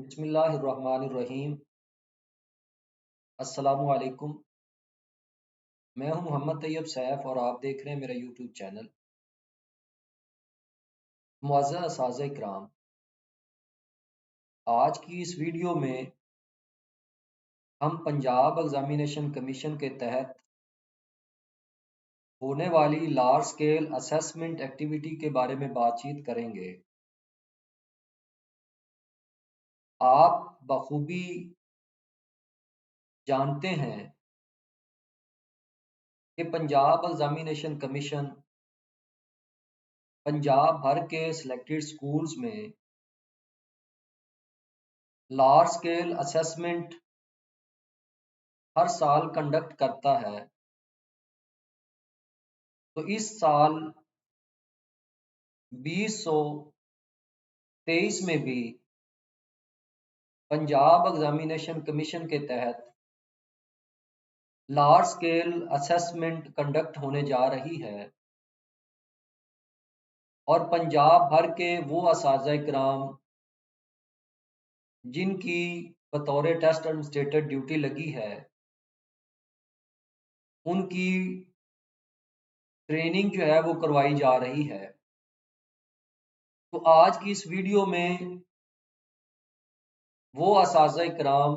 बिस्मिल्लाहिर्रहमानिर्रहीम। अस्सलामु अलैकुम। मैं हूं मोहम्मद तैयब सैफ और आप देख रहे हैं मेरा यूट्यूब चैनल। मुअज़्ज़ज़ असातिज़ा इकराम, आज की इस वीडियो में हम पंजाब एग्जामिनेशन कमीशन के तहत होने वाली लार्ज स्केल असेसमेंट एक्टिविटी के बारे में बातचीत करेंगे। आप बखूबी जानते हैं कि पंजाब एग्जामिनेशन कमीशन पंजाब भर के सिलेक्टेड स्कूल्स में लार्ज स्केल असेसमेंट हर साल कंडक्ट करता है। तो इस साल 2023 में भी पंजाब एग्जामिनेशन कमीशन के तहत लार्ज स्केल असेसमेंट कंडक्ट होने जा रही है और पंजाब भर के वो असातिज़ा इकराम जिनकी बतौर टेस्ट एडमिनिस्ट्रेटर ड्यूटी लगी है, उनकी ट्रेनिंग जो है वो करवाई जा रही है। तो आज की इस वीडियो में वो असातिज़ा इकराम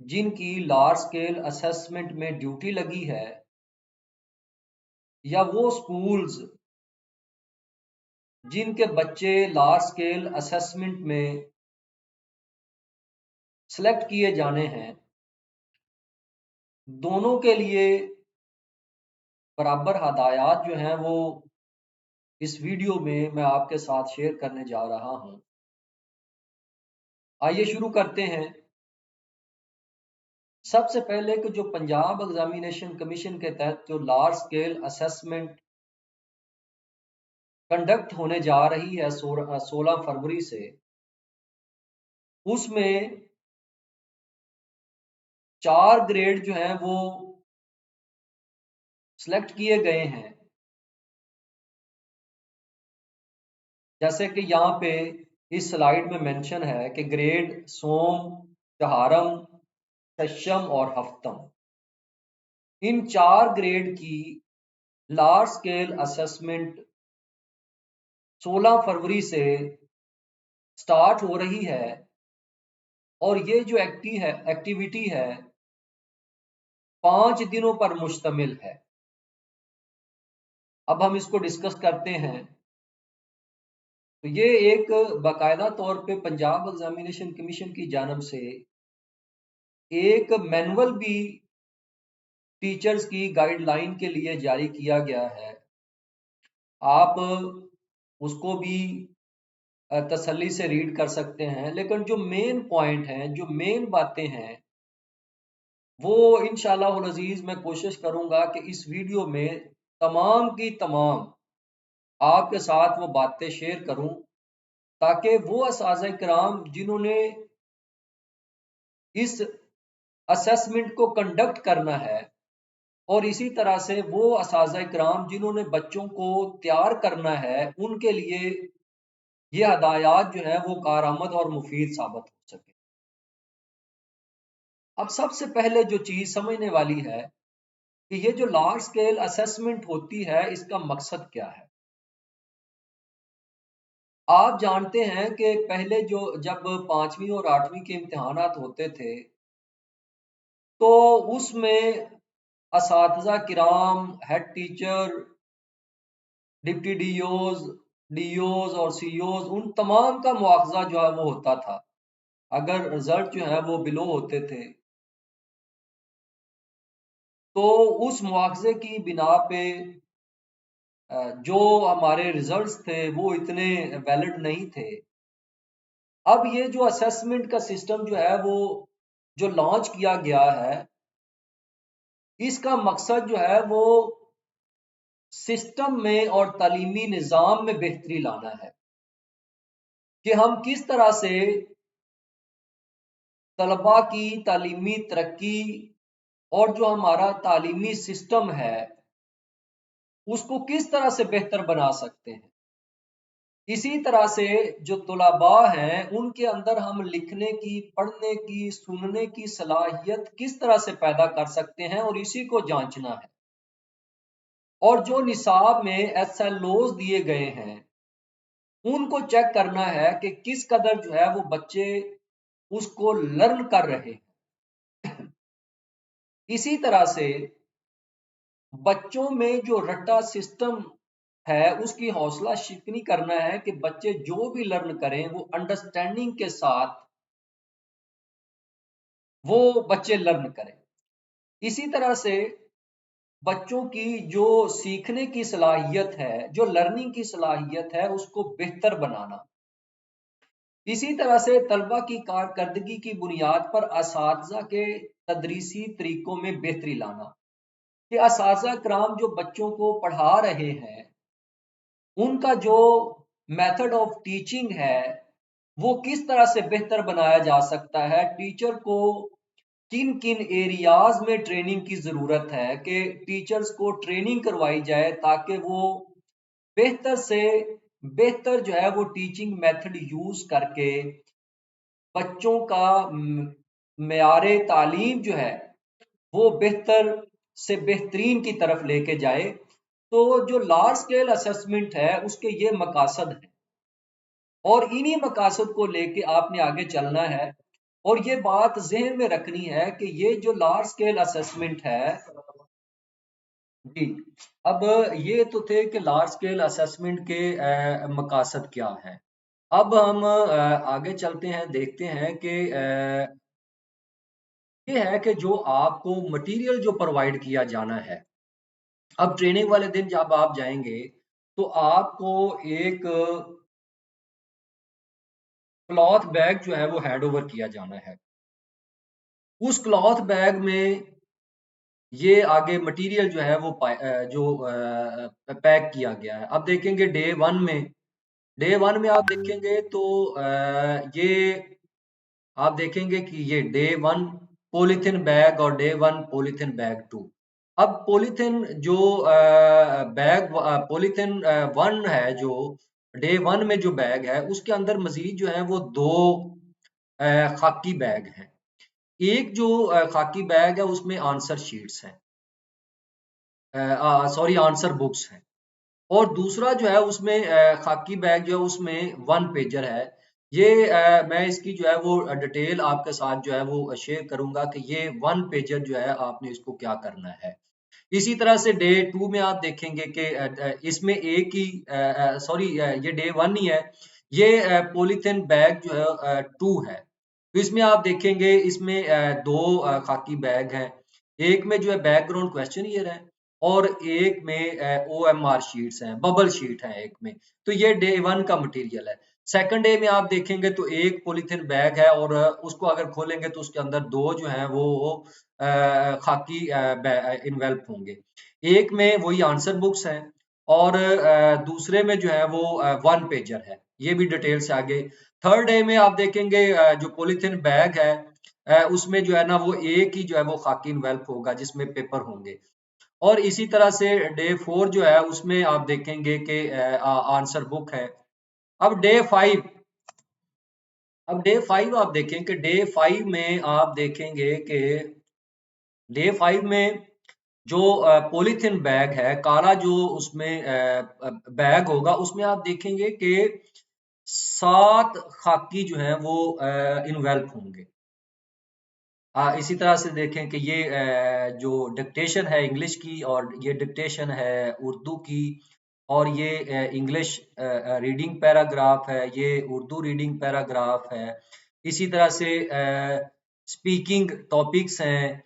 जिनकी लार्ज स्केल असेसमेंट में ड्यूटी लगी है या वो स्कूल्स जिनके बच्चे लार्ज स्केल असेसमेंट में सिलेक्ट किए जाने हैं, दोनों के लिए बराबर हदायत जो हैं वो इस वीडियो में मैं आपके साथ शेयर करने जा रहा हूं। आइए शुरू करते हैं। सबसे पहले कि जो पंजाब एग्जामिनेशन कमीशन के तहत जो लार्ज स्केल असेसमेंट कंडक्ट होने जा रही है 16 फरवरी से, उसमें 4 ग्रेड जो हैं वो सिलेक्ट किए गए हैं। जैसे कि यहाँ पे इस स्लाइड में मेंशन है कि ग्रेड सोम, चहारम, शशम और हफ्तम, इन 4 ग्रेड की लार्ज स्केल असेसमेंट 16 फरवरी से स्टार्ट हो रही है और ये जो एक्टिविटी है 5 दिनों पर मुश्तमिल है। अब हम इसको डिस्कस करते हैं। तो ये एक बाकायदा तौर पे पंजाब एग्जामिनेशन कमीशन की जानब से एक मैनुअल भी टीचर्स की गाइडलाइन के लिए जारी किया गया है। आप उसको भी तसल्ली से रीड कर सकते हैं, लेकिन जो मेन पॉइंट हैं, जो मेन बातें हैं, वो इंशाअल्लाह अज़ीज़ मैं कोशिश करूंगा कि इस वीडियो में तमाम की तमाम आपके साथ वो बातें शेयर करूं, ताकि वो असातिज़ा किराम जिन्होंने इस असेसमेंट को कंडक्ट करना है और इसी तरह से वो असातिज़ा किराम जिन्होंने बच्चों को तैयार करना है, उनके लिए ये हदायत जो है वो कारआमद और मुफीद साबित हो सके। अब सबसे पहले जो चीज समझने वाली है कि ये जो लार्ज स्केल असेसमेंट होती है, इसका मकसद क्या है। आप जानते हैं कि पहले जो जब 5वीं और 8वीं के इम्तिहानात होते थे, तो उसमें असातिज़ा किराम, हेड टीचर, डिप्टी डीओज, डीओज और सीओज, उन तमाम का मुआवजा जो है वो होता था अगर रिजल्ट जो है वो बिलो होते थे। तो उस मुआवजे की बिना पे जो हमारे रिजल्ट्स थे वो इतने वैलिड नहीं थे। अब ये जो असेसमेंट का सिस्टम जो है वो जो लॉन्च किया गया है, इसका मकसद जो है वो सिस्टम में और तालीमी निज़ाम में बेहतरी लाना है कि हम किस तरह से तलबा की तालीमी तरक्की और जो हमारा तालीमी सिस्टम है उसको किस तरह से बेहतर बना सकते हैं। इसी तरह से जो तुलाबा हैं उनके अंदर हम लिखने की, पढ़ने की, सुनने की सलाहियत किस तरह से पैदा कर सकते हैं, और इसी को जांचना है। और जो निसाब में एसएलओज दिए गए हैं उनको चेक करना है कि किस कदर जो है वो बच्चे उसको लर्न कर रहे हैं। इसी तरह से बच्चों में जो रट्टा सिस्टम है उसकी हौसला शिकनी करना है कि बच्चे जो भी लर्न करें वो अंडरस्टैंडिंग के साथ वो बच्चे लर्न करें। इसी तरह से बच्चों की जो सीखने की सलाहियत है, जो लर्निंग की सलाहियत है, उसको बेहतर बनाना। इसी तरह से तलबा की कारकर्दगी की बुनियाद पर असातिज़ा के तदरीसी तरीकों में बेहतरी लाना, कि असातिज़ा कराम जो बच्चों को पढ़ा रहे हैं उनका जो मेथड ऑफ टीचिंग है वो किस तरह से बेहतर बनाया जा सकता है। टीचर को किन किन एरियाज में ट्रेनिंग की ज़रूरत है कि टीचर्स को ट्रेनिंग करवाई जाए ताकि वो बेहतर से बेहतर जो है वो टीचिंग मेथड यूज़ करके बच्चों का मेयारे तालीम जो है वो बेहतर से बेहतरीन की तरफ लेके जाए। तो जो लार्ज स्केल असेसमेंट है उसके ये मकासद हैं और इन्हीं मकासद को लेके आपने आगे चलना है। और ये बात जहन में रखनी है कि ये जो लार्ज स्केल असेसमेंट है जी, अब ये तो थे कि लार्ज स्केल असेसमेंट के मकासद क्या है। अब हम आगे चलते हैं, देखते हैं कि ये है कि जो आपको मटेरियल जो प्रोवाइड किया जाना है। अब ट्रेनिंग वाले दिन जब आप जाएंगे तो आपको एक क्लॉथ बैग जो है वो हैंड ओवर किया जाना है। उस क्लॉथ बैग में ये आगे मटेरियल जो है वो जो पैक किया गया है। अब देखेंगे डे 1 में आप देखेंगे तो ये आप देखेंगे कि ये डे 1 पॉलीथिन बैग और डे 1 पॉलीथिन बैग 2। अब पॉलीथिन जो बैग पॉलीथिन 1 है, जो डे 1 में जो बैग है उसके अंदर मजीद जो है वो 2 खाकी बैग हैं। एक जो खाकी बैग है उसमें आंसर शीट्स हैं, सॉरी आंसर बुक्स हैं। और दूसरा जो है उसमें खाकी बैग जो है उसमें 1 पेजर है। ये मैं इसकी जो है वो डिटेल आपके साथ जो है वो शेयर करूंगा कि ये 1 पेजर जो है आपने इसको क्या करना है। इसी तरह से डे 2 में आप देखेंगे कि इसमें एक ही सॉरी ये डे 1 ही है। ये पॉलीथिन बैग जो है 2 है। तो इसमें आप देखेंगे इसमें 2 खाकी बैग हैं। एक में जो है बैकग्राउंड क्वेश्चन ईयर है और एक में OMR शीट्स हैं, बबल शीट है एक में। तो ये डे 1 का मटेरियल है। सेकंड डे में आप देखेंगे तो एक पॉलीथिन बैग है और उसको अगर खोलेंगे तो उसके अंदर 2 जो है वो खाकी इन्वेल्प होंगे। एक में वही आंसर बुक्स हैं और दूसरे में जो है वो 1 पेजर है। ये भी डिटेल से आगे। थर्ड डे में आप देखेंगे जो पॉलीथिन बैग है उसमें जो है ना वो एक ही जो है वो खाकी इन्वेल्प होगा जिसमें पेपर होंगे। और इसी तरह से डे 4 जो है उसमें आप देखेंगे कि आंसर बुक है। अब डे 5 आप देखें कि डे 5 में आप देखेंगे कि डे 5 में जो पॉलीथिन बैग है, काला जो उसमें बैग होगा उसमें आप देखेंगे कि 7 खाकी जो है वो इन्वेल्प होंगे। इसी तरह से देखें कि ये जो डिक्टेशन है इंग्लिश की और ये डिक्टेशन है उर्दू की और ये इंग्लिश रीडिंग पैराग्राफ है, ये उर्दू रीडिंग पैराग्राफ है। इसी तरह से स्पीकिंग टॉपिक्स हैं,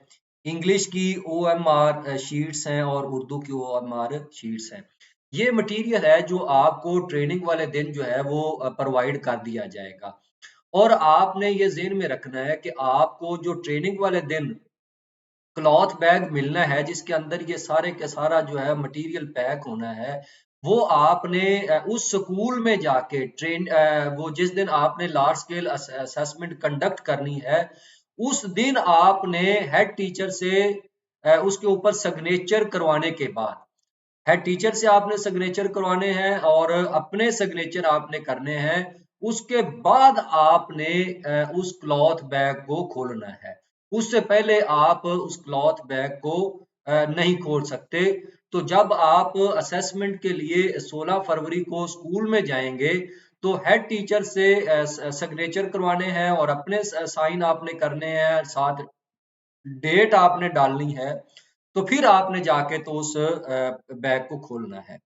इंग्लिश की OMR शीट्स हैं और उर्दू की OMR शीट्स हैं। ये मटेरियल है जो आपको ट्रेनिंग वाले दिन जो है वो प्रोवाइड कर दिया जाएगा। और आपने ये ज़हन में रखना है कि आपको जो ट्रेनिंग वाले दिन क्लॉथ बैग मिलना है जिसके अंदर ये सारे के सारा जो है मटेरियल पैक होना है, वो आपने उस स्कूल में जाके वो जिस दिन आपने लार्ज स्केल असेसमेंट कंडक्ट करनी है उस दिन आपने हेड टीचर से उसके ऊपर सिग्नेचर करवाने के बाद हेड टीचर से आपने सिग्नेचर करवाने हैं और अपने सिग्नेचर आपने करने हैं। उसके बाद आपने उस क्लॉथ बैग को खोलना है। उससे पहले आप उस क्लॉथ बैग को नहीं खोल सकते। तो जब आप असेसमेंट के लिए 16 फरवरी को स्कूल में जाएंगे तो हेड टीचर से सिग्नेचर करवाने हैं और अपने साइन आपने करने हैं, साथ डेट आपने डालनी है। तो फिर आपने जाके तो उस बैग को खोलना है।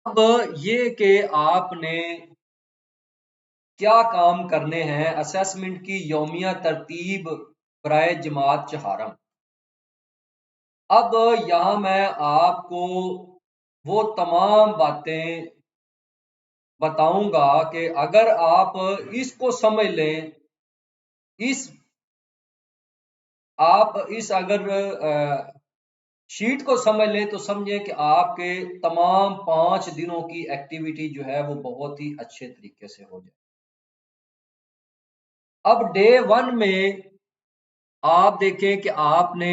अब ये कि आपने क्या काम करने हैं असेसमेंट की यौमिया तरतीब बराए जमात चहारम। अब यहाँ मैं आपको वो तमाम बातें बताऊंगा कि अगर आप इसको समझ लें, इस आप इस अगर शीट को समझ लें तो समझें कि आपके तमाम 5 दिनों की एक्टिविटी जो है वो बहुत ही अच्छे तरीके से हो जाए। अब डे 1 में आप देखें कि आपने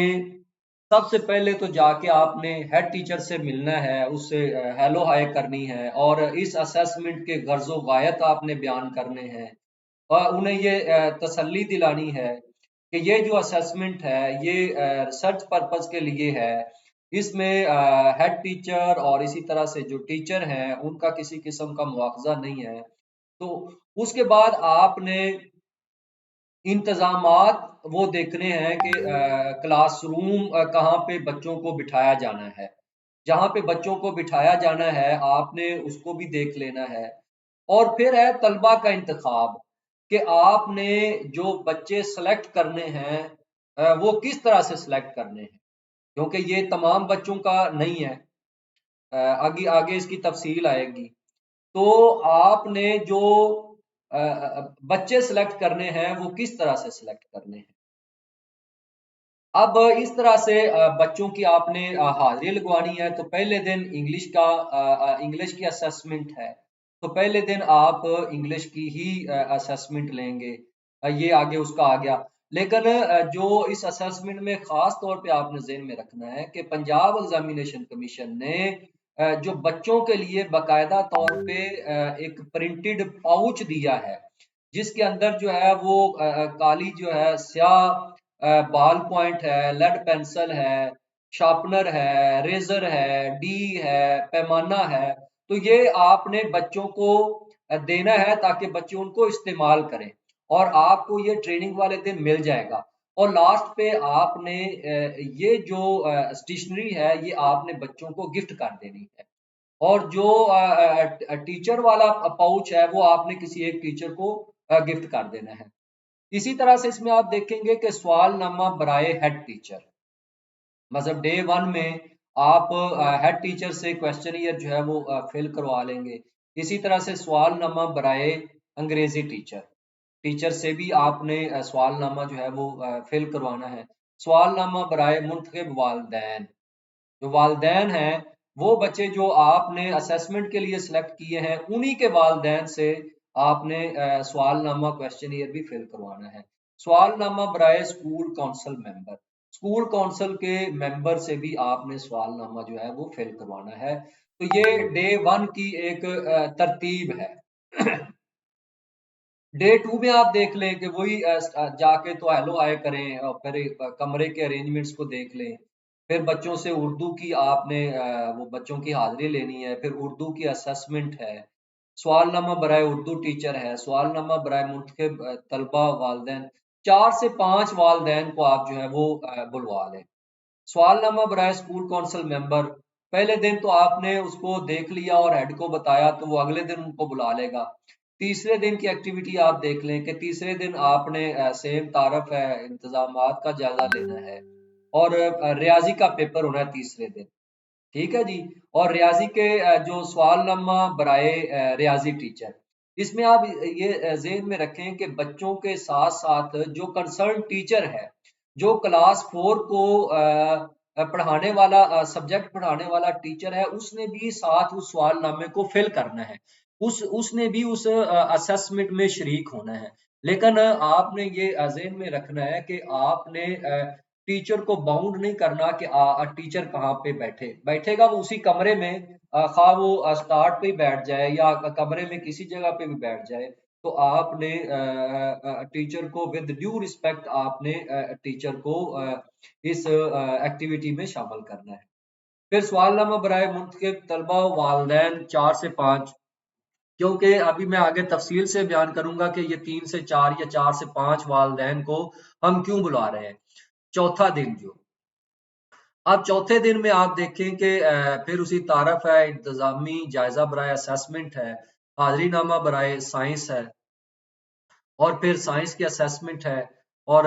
सबसे पहले तो जाके आपने हेड टीचर से मिलना है, उससे हेलो हाय करनी है और इस असेसमेंट के गर्जो गायत आपने बयान करने हैं और उन्हें ये तसल्ली दिलानी है कि ये जो असेसमेंट है ये रिसर्च पर्पस के लिए है। इसमें हेड टीचर और इसी तरह से जो टीचर हैं उनका किसी किस्म का मुआवजा नहीं है। तो उसके बाद आपने इंतजामात वो देखने हैं कि क्लासरूम कहाँ पे बच्चों को बिठाया जाना है। जहाँ पे बच्चों को बिठाया जाना है आपने उसको भी देख लेना है। और फिर है तलबा का इंतखाब कि आपने जो बच्चे सेलेक्ट करने हैं वो किस तरह से सेलेक्ट करने हैं, क्योंकि ये तमाम बच्चों का नहीं है। आगे आगे इसकी तफसील आएगी। तो आपने जो बच्चे सेलेक्ट करने हैं वो किस तरह से सेलेक्ट करने हैं। अब इस तरह से बच्चों की आपने हाजिरी लगवानी है। तो पहले दिन इंग्लिश की असेसमेंट है, तो पहले दिन आप इंग्लिश की ही असेसमेंट लेंगे। ये आगे उसका आ गया। लेकिन जो इस असेसमेंट में खास तौर पे आपने ज़हन में रखना है कि पंजाब एग्जामिनेशन कमीशन ने जो बच्चों के लिए बाकायदा तौर पे एक प्रिंटेड पाउच दिया है, जिसके अंदर जो है वो काली जो है स्याह बॉल पॉइंट है, लेड पेंसिल है, शार्पनर है, रेजर है, डी है, पैमाना है। तो ये आपने बच्चों को देना है ताकि बच्चे उनको इस्तेमाल करें और आपको ये ट्रेनिंग वाले दिन मिल जाएगा। और लास्ट पे आपने ये जो स्टेशनरी है ये आपने बच्चों को गिफ्ट कर देनी है। और जो टीचर वाला पाउच है वो आपने किसी एक टीचर को गिफ्ट कर देना है। इसी तरह से इसमें आप देखेंगे कि सवालनामा बराए हेड टीचर, मतलब डे 1 में आप हेड टीचर से क्वेश्चनियर जो है वो फिल करवा लेंगे। इसी तरह से सवालनामा बराए अंग्रेजी टीचर, टीचर से भी आपने सवालनामा जो है वो फिल करवाना है। सवालनामा बराए मुंतखब वालदैन, जो वालदैन हैं वो बच्चे जो आपने असेसमेंट के लिए सिलेक्ट किए हैं उन्हीं के वालदैन से आपने सवालनामा क्वेश्चनियर भी फिल करवाना है। सवालनामा बराए school council member, school council के मेंबर से भी आपने सवालनामा जो है वो फिल करवाना है। तो ये डे 1 की एक तरतीब है। डे 2 में आप देख लें कि वही जाके तो हेलो हाय करें और फिर कमरे के अरेंजमेंट्स को देख लें। फिर बच्चों से उर्दू की आपने वो बच्चों की हाजिरी लेनी है। फिर उर्दू की असेसमेंट है, सवालनामा बराए उर्दू टीचर है, सवालनामा बराए मुंतखब तलबा वालदैन। 4 से 5 वालदैन को आप जो है वो बुलवा लें। सवालनामा बराए स्कूल काउंसिल मेंबर, पहले दिन तो आपने उसको देख लिया और हेड को बताया तो वो अगले दिन उनको बुला लेगा। तीसरे दिन की एक्टिविटी आप देख लें कि तीसरे दिन आपने सेम तारफ है, इंतजामात का जायजा लेना है और रियाजी का पेपर होना है तीसरे दिन। ठीक है जी। और रियाजी के जो सवालनामा बराए रियाजी टीचर, इसमें आप ये ज़हन में रखें कि बच्चों के साथ साथ जो कंसर्न टीचर है, जो क्लास 4 को पढ़ाने वाला सब्जेक्ट पढ़ाने वाला टीचर है, उसने भी साथ उस सवालनामे को फिल करना है। उसने भी उस असेसमेंट में शरीक होना है। लेकिन आपने ये ज़हन में रखना है कि आपने टीचर को बाउंड नहीं करना कि टीचर कहाँ पे बैठेगा, वो उसी कमरे में, खा वो स्टार्ट पे ही बैठ जाए या कमरे में किसी जगह पे भी बैठ जाए, तो आपने टीचर को विद ड्यू रिस्पेक्ट आपने टीचर को इस एक्टिविटी में शामिल करना है। फिर सवालनामा बराए मुंतखब तलबा वालदैन 4 से 5, क्योंकि अभी मैं आगे तफसील से बयान करूंगा कि ये 3 से 4 या 4 से 5 वालदैन को हम क्यों बुला रहे हैं। चौथा दिन जो, अब चौथे दिन में आप देखें कि फिर उसी तारफ है, इंतजामी जायजा बराए असेसमेंट है, हाजिरी नामा बराए साइंस है, और फिर साइंस की असेसमेंट है, और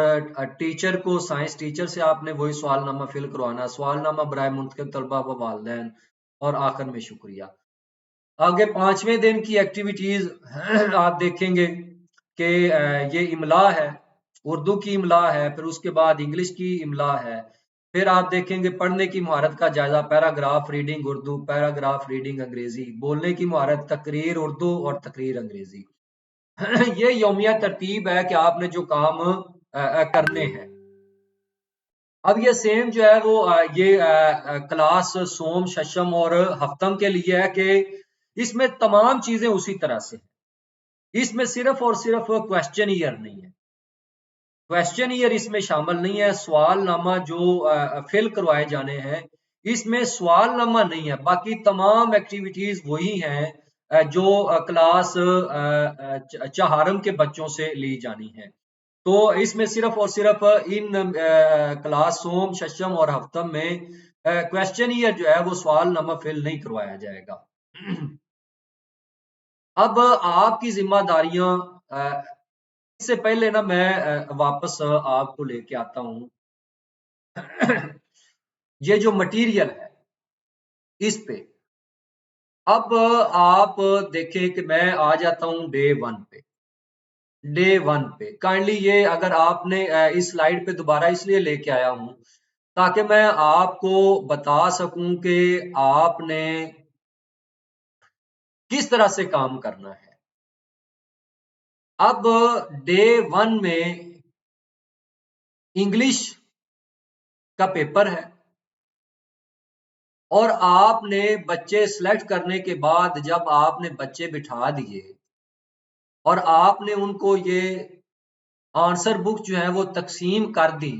टीचर को, साइंस टीचर से आपने वही सवालनामा फिल करवाना, सवालनामा बराए मुंतखब तलबा व वालिदैन, और आखिर में शुक्रिया। आगे 5वें दिन की एक्टिविटीज आप देखेंगे कि ये इमला है, उर्दू की इमला है, फिर उसके बाद इंग्लिश की इमला है, फिर आप देखेंगे पढ़ने की महारत का जायजा, paragraph reading Urdu, paragraph reading अंग्रेजी, बोलने की महारत तकरीर उर्दू और तकरीर अंग्रेजी। ये यौमिया तरतीब है कि आपने जो काम करने हैं। अब ये सेम जो है वो ये क्लास सोम शशम और हफ्तम के लिए है कि इसमें तमाम चीजें उसी तरह से हैं। इसमें सिर्फ और सिर्फ क्वेश्चन ईयर नहीं है, क्वेश्चन ईयर इसमें शामिल नहीं है। सवालनामा जो फिल करवाए जाने हैं इसमें सवालनामा नहीं है, बाकी तमाम एक्टिविटीज वही हैं जो क्लास चहारम के बच्चों से ली जानी है। तो इसमें सिर्फ और सिर्फ इन क्लास सोम शशम और हफ्तम में क्वेश्चन ईयर जो है वो सवालनामा फिल नहीं करवाया जाएगा। अब आपकी जिम्मेदारियां, इससे पहले ना मैं वापस आपको लेके आता हूं ये जो मटेरियल है इस पे। अब आप देखें कि मैं आ जाता हूं डे 1 पे। डे 1 पे काइंडली ये अगर आपने इस स्लाइड पे दोबारा इसलिए लेके आया हूं ताकि मैं आपको बता सकूं कि आपने किस तरह से काम करना है। अब डे 1 में इंग्लिश का पेपर है, और आपने बच्चे सिलेक्ट करने के बाद जब आपने बच्चे बिठा दिए और आपने उनको ये आंसर बुक जो है वो तकसीम कर दी,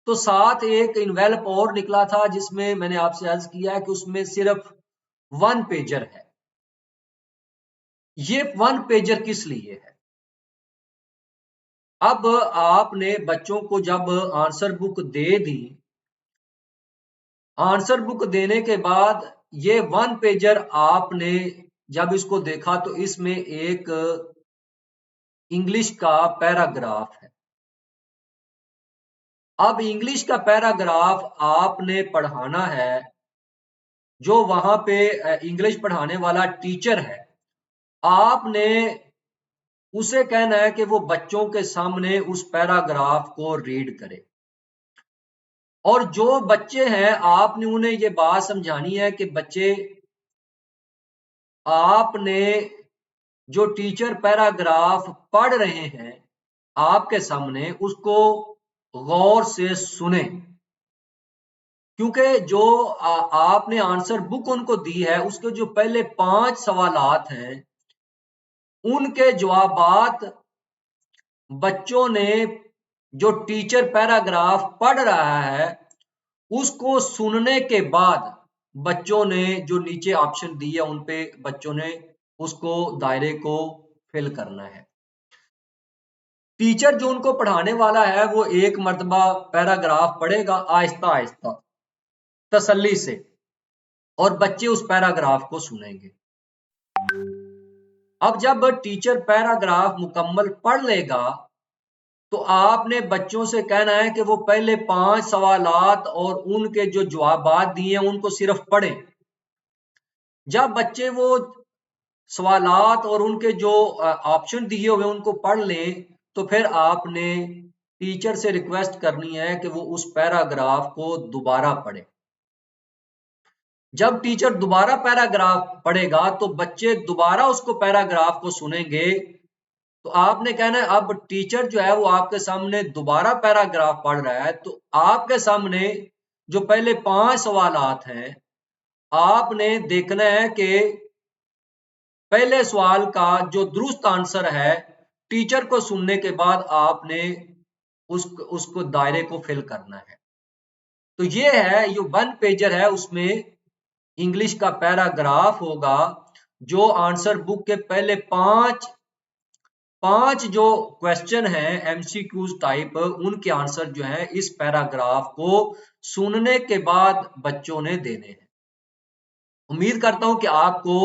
तो साथ एक इन्वेलप और निकला था जिसमें मैंने आपसे अर्ज किया है कि उसमें सिर्फ 1 पेजर है। ये 1 पेजर किस लिए है? अब आपने बच्चों को जब आंसर बुक दे दी, आंसर बुक देने के बाद ये 1 पेजर आपने जब इसको देखा तो इसमें एक इंग्लिश का पैराग्राफ है। अब इंग्लिश का पैराग्राफ आपने पढ़ाना है, जो वहां पे इंग्लिश पढ़ाने वाला टीचर है, आपने उसे कहना है कि वो बच्चों के सामने उस पैराग्राफ को रीड करे। और जो बच्चे हैं आपने उन्हें ये बात समझानी है कि बच्चे, आपने जो टीचर पैराग्राफ पढ़ रहे हैं आपके सामने उसको गौर से सुने, क्योंकि जो आपने आंसर बुक उनको दी है उसके जो पहले 5 सवालात हैं उनके जवाबात बच्चों ने, जो टीचर पैराग्राफ पढ़ रहा है उसको सुनने के बाद बच्चों ने जो नीचे ऑप्शन दिए उन पे बच्चों ने उसको दायरे को फिल करना है। टीचर जो उनको पढ़ाने वाला है वो एक मर्तबा पैराग्राफ पढ़ेगा आहिस्ता आहिस्ता तसल्ली से, और बच्चे उस पैराग्राफ को सुनेंगे। अब जब टीचर पैराग्राफ मुकम्मल पढ़ लेगा तो आपने बच्चों से कहना है कि वो पहले 5 सवालात और उनके जो जवाबात दिए हैं उनको सिर्फ पढ़ें। जब बच्चे वो सवालात और उनके जो ऑप्शन दिए हुए उनको पढ़ लें तो फिर आपने टीचर से रिक्वेस्ट करनी है कि वो उस पैराग्राफ को दोबारा पढ़े। जब टीचर दोबारा पैराग्राफ पढ़ेगा तो बच्चे दोबारा उसको पैराग्राफ को सुनेंगे, तो आपने कहना है अब टीचर जो है वो आपके सामने दोबारा पैराग्राफ पढ़ रहा है, तो आपके सामने जो पहले 5 सवालात हैं, आपने देखना है कि पहले सवाल का जो दुरुस्त आंसर है, टीचर को सुनने के बाद आपने उसको दायरे को फिल करना है। तो ये है, ये 1 पेजर है, उसमें इंग्लिश का पैराग्राफ होगा, जो आंसर बुक के पहले पांच जो क्वेश्चन हैं एमसीक्यूज टाइप, उनके आंसर जो है इस पैराग्राफ को सुनने के बाद बच्चों ने देने हैं। उम्मीद करता हूं कि आपको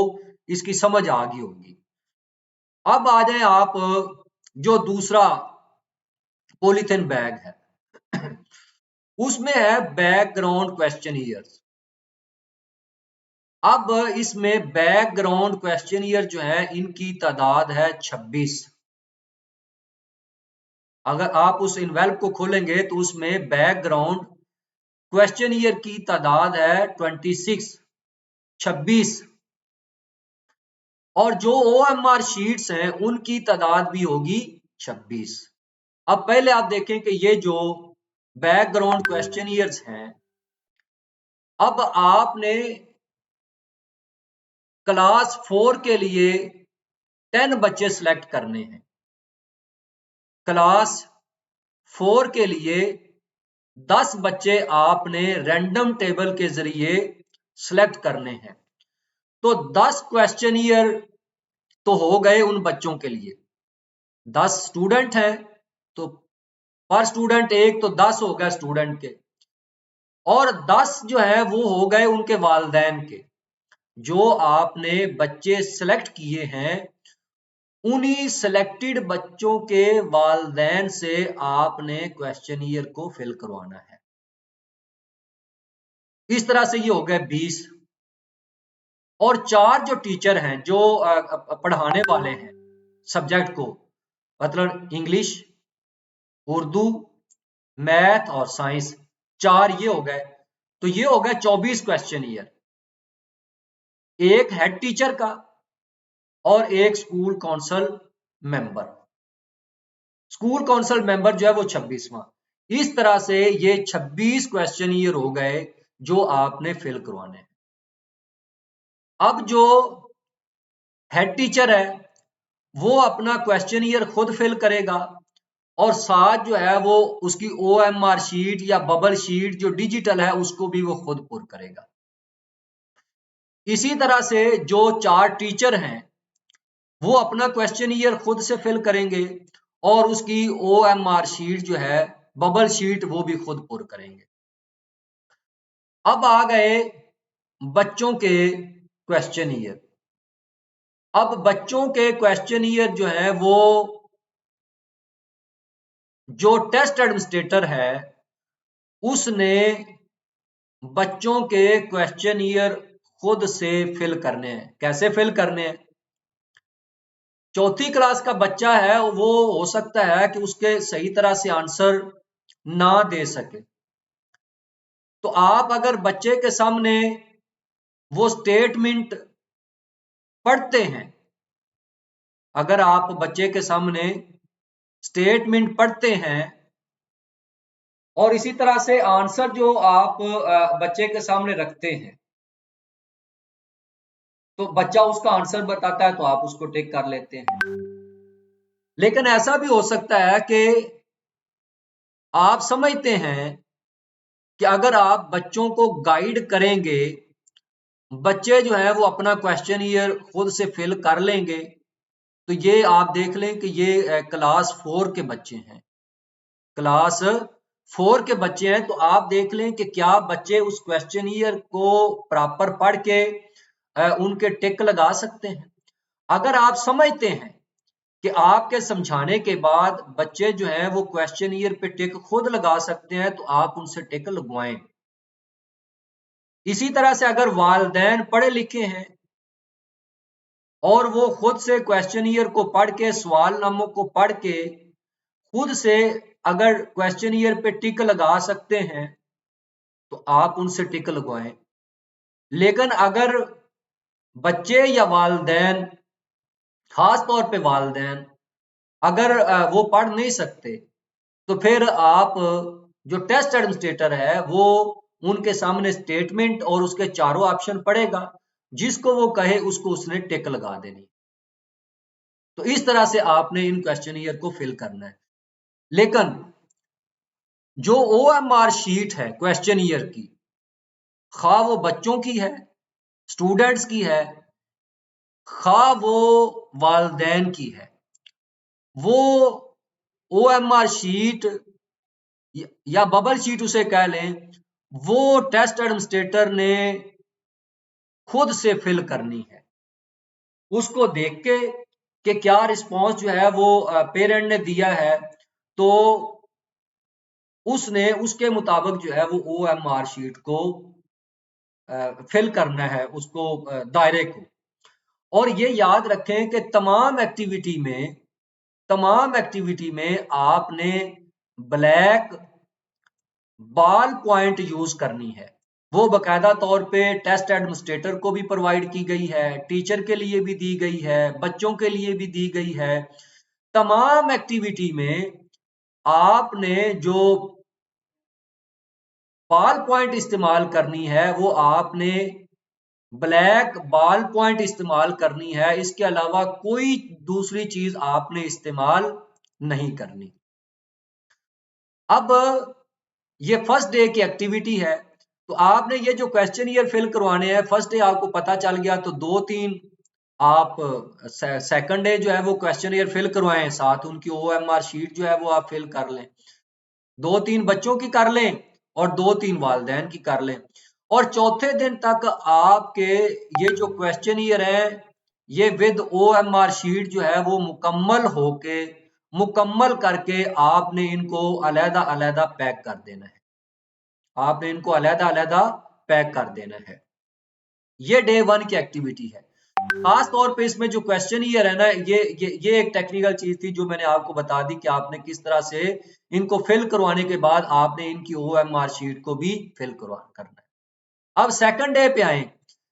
इसकी समझ आ गई होगी। अब आ जाए आप, जो दूसरा पॉलीथिन बैग है उसमें है बैकग्राउंड क्वेश्चनियर्स। अब इसमें बैकग्राउंड क्वेश्चनियर जो है इनकी तादाद है 26। अगर आप उस इन्वेल्प को खोलेंगे तो उसमें बैकग्राउंड क्वेश्चनियर की तादाद है 26। और जो OMR शीट्स हैं उनकी तादाद भी होगी 26। अब पहले आप देखें कि ये जो बैकग्राउंड क्वेश्चनियर्स हैं, अब आपने क्लास 4 के लिए 10 बच्चे सिलेक्ट करने हैं। क्लास 4 के लिए 10 बच्चे आपने रैंडम टेबल के जरिए सिलेक्ट करने हैं। तो 10 क्वेश्चनियर तो हो गए उन बच्चों के लिए। 10 स्टूडेंट हैं तो पर स्टूडेंट एक, तो 10 हो गए स्टूडेंट के, और 10 जो है वो हो गए उनके वालिदैन के। जो आपने बच्चे सिलेक्ट किए हैं उन्हीं सिलेक्टेड बच्चों के वालिदैन से आपने क्वेश्चनियर को फिल करवाना है। इस तरह से ये हो गए 20। और 4 जो टीचर हैं जो पढ़ाने वाले हैं सब्जेक्ट को, मतलब इंग्लिश, उर्दू, मैथ और साइंस, 4 ये हो गए। तो ये हो गए 24 क्वेश्चनियर, एक हेड टीचर का और एक school council member. School council member जो है वो 26वां। इस तरह से ये 26 क्वेश्चनियर हो गए जो आपने फिल करवाने हैं। अब जो हेड टीचर है वो अपना क्वेश्चनियर खुद फिल करेगा, और साथ जो है वो उसकी OMR शीट या बबल शीट जो डिजिटल है उसको भी वो खुद पुर करेगा। इसी तरह से जो 4 टीचर हैं वो अपना क्वेश्चनियर खुद से फिल करेंगे, और उसकी OMR शीट जो है बबल शीट वो भी खुद पुर करेंगे। अब आ गए बच्चों के क्वेश्चनियर। अब बच्चों के क्वेश्चनियर जो है वो जो टेस्ट एडमिनिस्ट्रेटर है उसने बच्चों के क्वेश्चनियर खुद से फिल करने हैं। कैसे फिल करने हैं? चौथी क्लास का बच्चा है, वो हो सकता है कि उसके सही तरह से आंसर ना दे सके। तो आप अगर बच्चे के सामने वो स्टेटमेंट पढ़ते हैं, अगर आप बच्चे के सामने स्टेटमेंट पढ़ते हैं और इसी तरह से आंसर जो आप बच्चे के सामने रखते हैं, तो बच्चा उसका आंसर बताता है तो आप उसको टिक कर लेते हैं। लेकिन ऐसा भी हो सकता है कि आप समझते हैं कि अगर आप बच्चों को गाइड करेंगे, बच्चे जो है वो अपना क्वेश्चनियर खुद से फिल कर लेंगे। तो ये आप देख लें कि ये क्लास 4 के बच्चे हैं, क्लास 4 के बच्चे हैं। तो आप देख लें कि क्या बच्चे उस क्वेश्चनियर को प्रॉपर पढ़ के उनके टिक लगा सकते हैं। अगर आप समझते हैं कि आपके समझाने के बाद बच्चे जो हैं वो क्वेश्चनियर पे टिक खुद लगा सकते हैं, तो आप उनसे टिक लगवाएं। इसी तरह से अगर वालिदैन पढ़े लिखे हैं और वो खुद से क्वेश्चनियर को पढ़ के, सवाल नामों को पढ़ के खुद से अगर क्वेश्चनियर पे टिक लगा सकते हैं, तो आप उनसे टिक लगवाएं। लेकिन अगर बच्चे या वालिदैन, खास तौर पे वालिदैन, अगर वो पढ़ नहीं सकते तो फिर आप जो टेस्ट एडमिनिस्ट्रेटर है वो उनके सामने स्टेटमेंट और उसके चारों ऑप्शन पढ़ेगा, जिसको वो कहे उसको उसने टिक लगा देनी। तो इस तरह से आपने इन क्वेश्चनियर को फिल करना है। लेकिन जो OMR शीट है क्वेश्चनियर की, खा वो बच्चों की है, स्टूडेंट्स की है, खा वो वालदैन की है, वो OMR शीट या बबल शीट उसे कह लें, वो टेस्ट एडमिनिस्ट्रेटर ने खुद से फिल करनी है। उसको देख के कि क्या रिस्पॉन्स जो है वो पेरेंट ने दिया है, तो उसने उसके मुताबिक जो है वो OMR शीट को फिल करना है, उसको दायरे को। और ये याद रखें कि तमाम एक्टिविटी में आपने ब्लैक बॉल पॉइंट यूज करनी है। वो बकायदा तौर पे टेस्ट एडमिनिस्ट्रेटर को भी प्रोवाइड की गई है, टीचर के लिए भी दी गई है, बच्चों के लिए भी दी गई है। तमाम एक्टिविटी में आपने जो बॉल पॉइंट इस्तेमाल करनी है वो आपने ब्लैक बॉल पॉइंट इस्तेमाल करनी है। इसके अलावा कोई दूसरी चीज आपने इस्तेमाल नहीं करनी। अब ये फर्स्ट डे की एक्टिविटी है, तो आपने ये जो क्वेश्चन ईयर फिल करवाने हैं, फर्स्ट डे आपको पता चल गया तो 2-3 आप सेकंड डे जो है वो क्वेश्चन ईयर फिल करवाएं, साथ उनकी OMR शीट जो है वो आप फिल कर लें। 2-3 बच्चों की कर लें और 2-3 वालदैन की कर लें। और चौथे दिन तक आपके ये जो क्वेश्चन ईयर है ये विद OMR शीट जो है वो मुकम्मल करके आपने इनको अलहदा पैक कर देना है। आपने इनको अलहदा पैक कर देना है। ये डे 1 की एक्टिविटी है। खास तौर पे इसमें जो क्वेश्चन ईयर है ना, ये एक टेक्निकल चीज थी जो मैंने आपको बता दी कि आपने किस तरह से इनको फिल करवाने के बाद आपने इनकी OMR शीट को भी फिल करना है। अब सेकंड डे पे आए।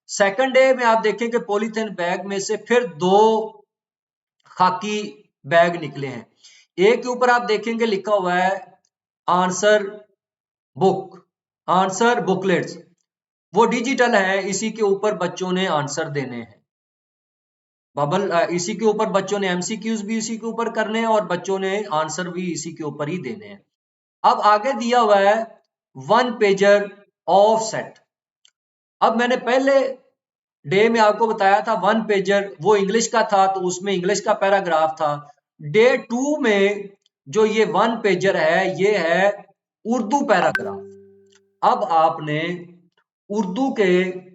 सेकंड डे में आप देखें कि पॉलीथिन बैग में से फिर 2 खाकी बैग निकले हैं। एक के ऊपर आप देखेंगे लिखा हुआ है आंसर बुकलेट्स। वो डिजिटल है, इसी के ऊपर बच्चों ने आंसर देने हैं। इसी के ऊपर बच्चों ने MCQs भी इसी के ऊपर करने हैं और बच्चों ने आंसर भी इसी के ऊपर ही देने हैं। अब आगे दिया हुआ है 1 पेजर ऑफसेट। अब मैंने पहले डे में आपको बताया था 1 पेजर वो इंग्लिश का था, तो उसमें इंग्लिश का पैराग्राफ था। डे 2 में जो ये 1 पेजर है ये है उर्दू पैराग्राफ। अब आपने उर्दू के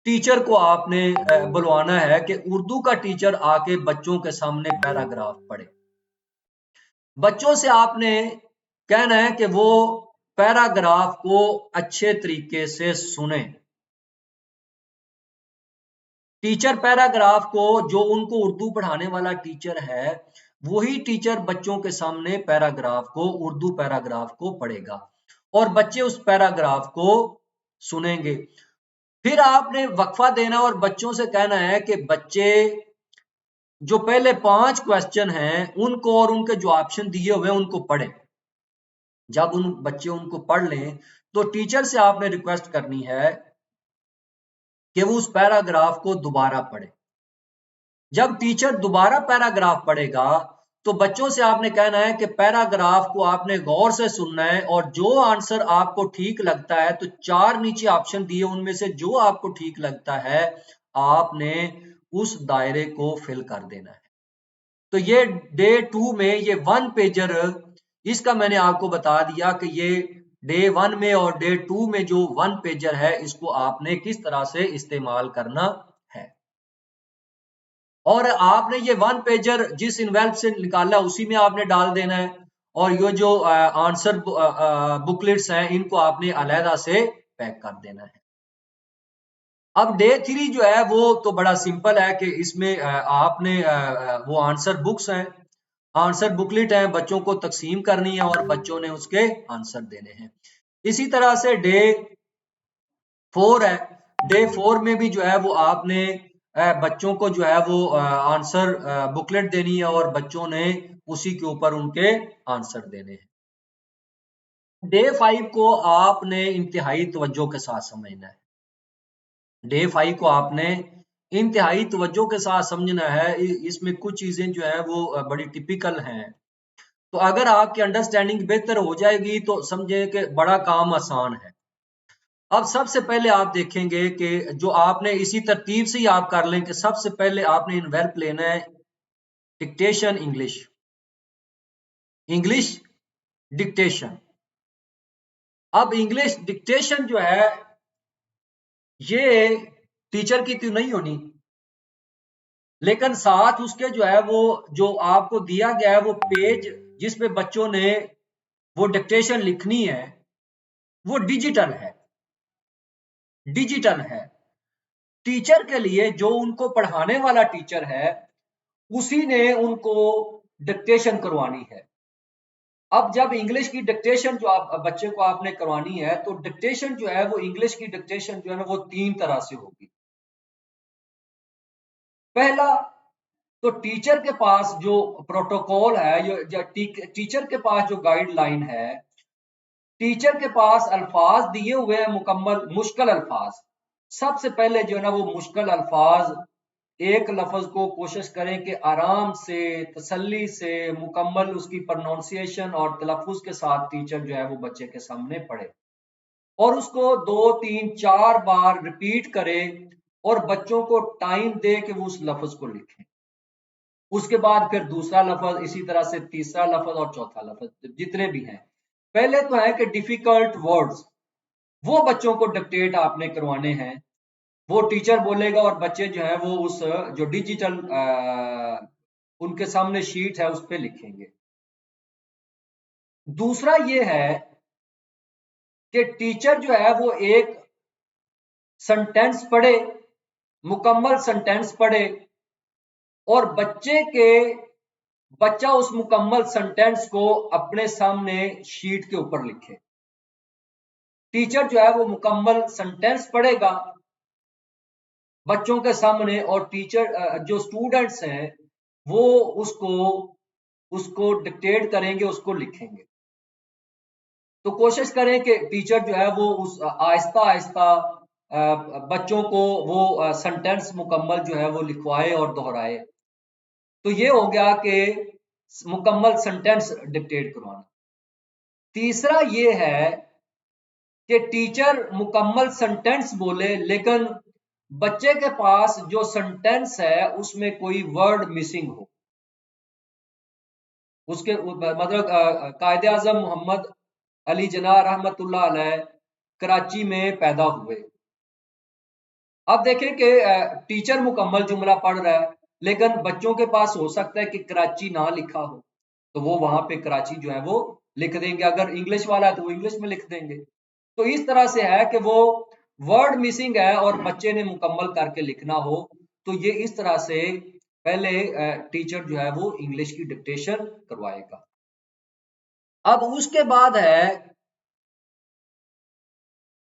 टीचर को आपने बुलवाना है कि उर्दू का टीचर आके बच्चों के सामने पैराग्राफ पढ़े। बच्चों से आपने कहना है कि वो पैराग्राफ को अच्छे तरीके से सुने। टीचर पैराग्राफ को, जो उनको उर्दू पढ़ाने वाला टीचर है, वही टीचर बच्चों के सामने उर्दू पैराग्राफ को पढ़ेगा और बच्चे उस पैराग्राफ को सुनेंगे। फिर आपने वक्फा देना और बच्चों से कहना है कि बच्चे जो पहले 5 क्वेश्चन हैं उनको और उनके जो ऑप्शन दिए हुए हैं उनको पढ़ें। जब बच्चे उनको पढ़ लें तो टीचर से आपने रिक्वेस्ट करनी है कि वो उस पैराग्राफ को दोबारा पढ़े। जब टीचर दोबारा पैराग्राफ पढ़ेगा तो बच्चों से आपने कहना है कि पैराग्राफ को आपने गौर से सुनना है और जो आंसर आपको ठीक लगता है, तो 4 नीचे ऑप्शन दिए उनमें से जो आपको ठीक लगता है आपने उस दायरे को फिल कर देना है। तो ये डे 2 में ये 1 पेजर, इसका मैंने आपको बता दिया कि ये डे 1 में और डे 2 में जो 1 पेजर है इसको आपने किस तरह से इस्तेमाल करना है। और आपने ये 1 पेजर जिस इन्वेल्प से निकाला उसी में आपने डाल देना है और ये जो आंसर बुकलेट्स हैं इनको आपने अलहदा से पैक कर देना है। अब डे 3 जो है वो तो बड़ा सिंपल है कि इसमें आपने वो आंसर बुक्स हैं, आंसर बुकलेट है, बच्चों को तकसीम करनी है और बच्चों ने उसके आंसर देने हैं। इसी तरह से डे 4 है। डे 4 में भी जो है वो आपने बच्चों को जो है वो आंसर बुकलेट देनी है और बच्चों ने उसी के ऊपर उनके आंसर देने हैं। डे 5 को आपने इंतहाई तवज्जो के साथ समझना है। डे 5 को आपने इंतहाई तवज्जो के साथ समझना है। इसमें कुछ चीजें जो है वो बड़ी टिपिकल हैं। तो अगर आपकी अंडरस्टैंडिंग बेहतर हो जाएगी तो समझे कि बड़ा काम आसान है। अब सबसे पहले आप देखेंगे कि जो आपने इसी तरतीब से ही आप कर लें कि सबसे पहले आपने इन्वेल्प लेना है डिक्टेशन इंग्लिश। English dictation. अब इंग्लिश डिक्टेशन जो है ये टीचर की तो नहीं होनी, लेकिन साथ उसके जो है वो जो आपको दिया गया है वो पेज जिसपे बच्चों ने वो डिक्टेशन लिखनी है वो डिजिटल है। डिजिटल है। टीचर के लिए जो उनको पढ़ाने वाला टीचर है उसी ने उनको डिक्टेशन करवानी है। अब जब इंग्लिश की डिक्टेशन जो आप बच्चे को आपने करवानी है तो डिक्टेशन जो है वो इंग्लिश की डिक्टेशन जो है ना वो 3 तरह से होगी। पहला तो टीचर के पास जो प्रोटोकॉल है टीचर के पास जो गाइडलाइन है, टीचर के पास अल्फाज दिए हुए हैं मुकम्मल मुश्किल अल्फाज। सबसे पहले जो है ना वो मुश्किल अल्फाज एक लफ्ज को कोशिश करें कि आराम से तसल्ली से मुकम्मल उसकी प्रोनाउंसिएशन और तलफ़ुज़ के साथ टीचर जो है वो बच्चे के सामने पढ़े और उसको 2 3 4 बार रिपीट करे और बच्चों को टाइम दे कि वो उस लफ्ज को लिखें। उसके बाद फिर दूसरा लफ्ज, इसी तरह से तीसरा लफ्ज और चौथा लफ्ज जितने भी हैं। पहले तो है कि डिफिकल्ट वर्ड्स वो बच्चों को डिक्टेट आपने करवाने हैं। वो टीचर बोलेगा और बच्चे जो है वो उस जो डिजिटल उनके सामने शीट है उस पर लिखेंगे। दूसरा ये है कि टीचर जो है वो एक सेंटेंस पढ़े, मुकम्मल सेंटेंस पढ़े और बच्चा उस मुकम्मल सेंटेंस को अपने सामने शीट के ऊपर लिखे। टीचर जो है वो मुकम्मल सेंटेंस पढ़ेगा बच्चों के सामने और टीचर जो स्टूडेंट्स हैं वो उसको उसको डिक्टेट करेंगे, उसको लिखेंगे। तो कोशिश करें कि टीचर जो है वो उस आहिस्ता आहिस्ता बच्चों को वो सेंटेंस मुकम्मल जो है वो लिखवाए और दोहराए। तो ये हो गया कि मुकम्मल सेंटेंस डिक्टेट करवाना। तीसरा ये है कि टीचर मुकम्मल सेंटेंस बोले लेकिन बच्चे के पास जो सेंटेंस है उसमें कोई वर्ड मिसिंग हो। उसके मतलब कायदे आजम मोहम्मद अली जिन्ना रहमतुल्लाह अलैह कराची में पैदा हुए। अब देखें कि टीचर मुकम्मल जुमला पढ़ रहा है लेकिन बच्चों के पास हो सकता है कि कराची ना लिखा हो, तो वो वहां पे कराची जो है वो लिख देंगे। अगर इंग्लिश वाला है तो वो इंग्लिश में लिख देंगे। तो इस तरह से है कि वो वर्ड मिसिंग है और बच्चे ने मुकम्मल करके लिखना हो। तो ये इस तरह से पहले टीचर जो है वो इंग्लिश की डिक्टेशन करवाएगा। अब उसके बाद है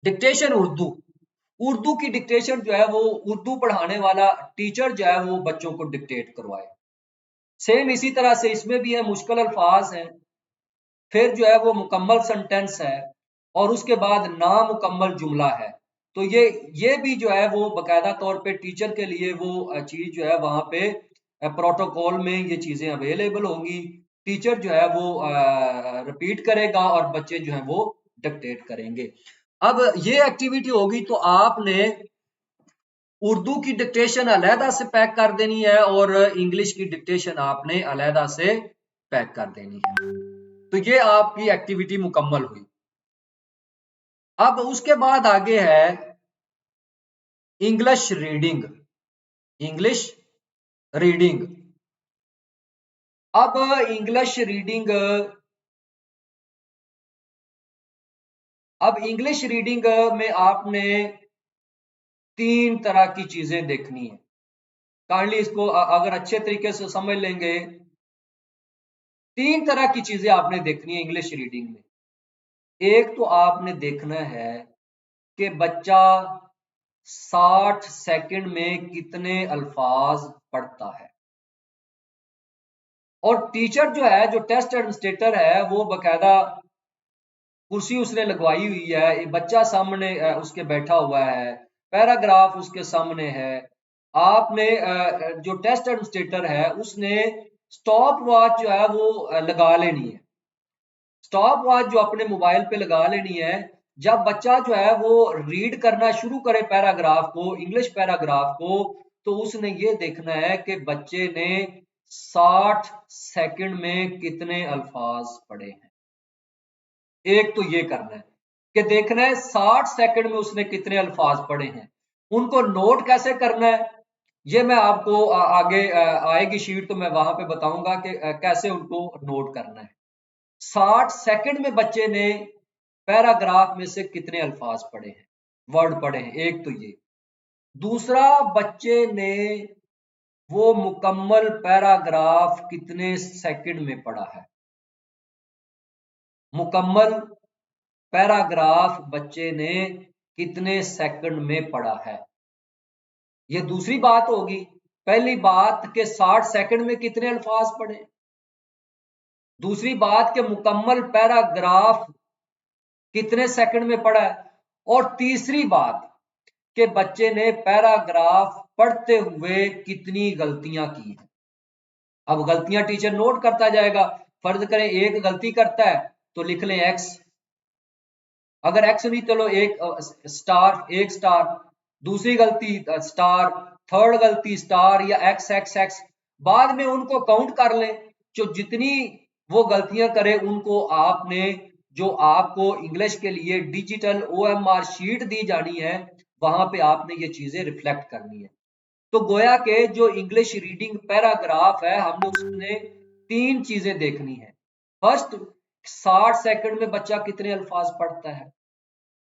डिक्टेशन उर्दू। उर्दू की डिक्टेशन जो है वो उर्दू पढ़ाने वाला टीचर जो है वो बच्चों को डिक्टेट करवाए। सेम इसी तरह से इसमें भी है मुश्किल अल्फाज हैं, फिर जो है वो मुकम्मल सेंटेंस है और उसके बाद नामुकम्मल जुमला है। तो ये भी जो है वो बाकायदा तौर पे टीचर के लिए वो चीज जो है वहां पे प्रोटोकॉल में ये चीजें अवेलेबल होंगी। टीचर जो है वो रिपीट करेगा और बच्चे जो है वो डिक्टेट करेंगे। अब ये एक्टिविटी होगी तो आपने उर्दू की डिक्टेशन अलहदा से पैक कर देनी है और इंग्लिश की डिक्टेशन आपने अलहदा से पैक कर देनी है। तो ये आपकी एक्टिविटी मुकम्मल हुई। अब उसके बाद आगे है इंग्लिश रीडिंग। English reading. अब इंग्लिश रीडिंग अब इंग्लिश रीडिंग में आपने 3 तरह की चीजें देखनी है। काइंडली इसको अगर अच्छे तरीके से समझ लेंगे, 3 तरह की चीजें आपने देखनी है इंग्लिश रीडिंग में। एक तो आपने देखना है कि बच्चा 60 सेकंड में कितने अल्फाज पढ़ता है। और टीचर जो है, जो टेस्ट एडमिनिस्ट्रेटर है, वो बकायदा कुर्सी उसने लगवाई हुई है, एक बच्चा सामने उसके बैठा हुआ है, पैराग्राफ उसके सामने है। आपने जो टेस्ट एडमिनिस्ट्रेटर है उसने स्टॉप वॉच जो है वो लगा लेनी है। स्टॉप वॉच जो अपने मोबाइल पे लगा लेनी है। जब बच्चा जो है वो रीड करना शुरू करे पैराग्राफ को, इंग्लिश पैराग्राफ को, तो उसने ये देखना है कि बच्चे ने 60 सेकंड में कितने अल्फाज पढ़े हैं। एक तो ये करना है कि देखना है 60 सेकंड में उसने कितने अल्फाज पढ़े हैं। उनको नोट कैसे करना है, ये मैं आपको आगे आएगी शीट तो मैं वहां पे बताऊंगा कि कैसे उनको नोट करना है। 60 सेकंड में बच्चे ने पैराग्राफ में से कितने अल्फाज पढ़े हैं, वर्ड पढ़े हैं, एक तो ये। दूसरा, बच्चे ने वो मुकम्मल पैराग्राफ कितने सेकंड में पढ़ा है। मुकम्मल पैराग्राफ बच्चे ने कितने सेकंड में पढ़ा है, ये दूसरी बात होगी। पहली बात के 60 सेकंड में कितने अल्फाज पढ़े, दूसरी बात के मुकम्मल पैराग्राफ कितने सेकंड में पढ़ा है, और तीसरी बात कि बच्चे ने पैराग्राफ पढ़ते हुए कितनी गलतियां की हैं। अब गलतियां टीचर नोट करता जाएगा। फर्ज करें एक गलती करता है तो लिख लें एक्स, अगर एक्स नहीं चलो एक स्टार, एक स्टार, दूसरी गलती स्टार, थर्ड गलती स्टार या एक्स एक्स एक्स। बाद में उनको काउंट कर लें, जो जितनी वो गलतियां करे उनको आपने, जो आपको इंग्लिश के लिए डिजिटल OMR शीट दी जानी है, वहां पे आपने ये चीजें रिफ्लेक्ट करनी है। तो गोया के जो इंग्लिश रीडिंग पैराग्राफ है, हमने उसमें 3 चीजें देखनी है। फर्स्ट, 60 सेकंड में बच्चा कितने अल्फाज पढ़ता है।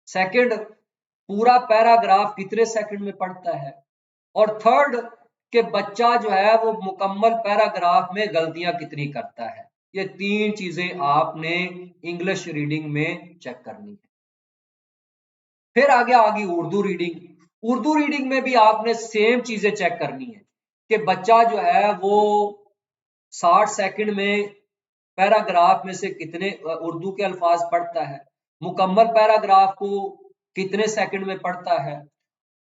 सेकंड, पूरा पैराग्राफ कितने सेकंड में पढ़ता है। और थर्ड, कि बच्चा जो है वो मुकम्मल पैराग्राफ में गलतियां कितनी करता है। ये 3 चीजें आपने इंग्लिश रीडिंग में चेक करनी है। फिर आगे आ गई उर्दू रीडिंग। उर्दू रीडिंग में भी आपने सेम चीजें चेक करनी है कि बच्चा जो है वो 60 सेकंड में पैराग्राफ में से कितने उर्दू के अल्फाज पढ़ता है, मुकम्मल पैराग्राफ को कितने सेकंड में पढ़ता है,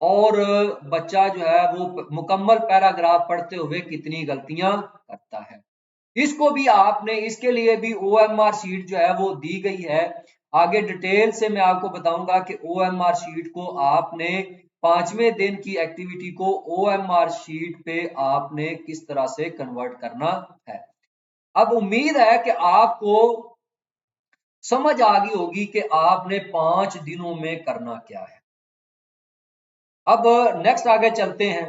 और बच्चा जो है वो मुकम्मल पैराग्राफ पढ़ते हुए कितनी गलतियां करता है। इसको भी आपने, इसके लिए भी OMR शीट जो है वो दी गई है। आगे डिटेल से मैं आपको बताऊंगा कि OMR शीट को आपने 5वें दिन की एक्टिविटी को OMR शीट पे आपने किस तरह से कन्वर्ट करना है। अब उम्मीद है कि आपको समझ आ गई होगी कि आपने 5 दिनों में करना क्या है। अब नेक्स्ट आगे चलते हैं।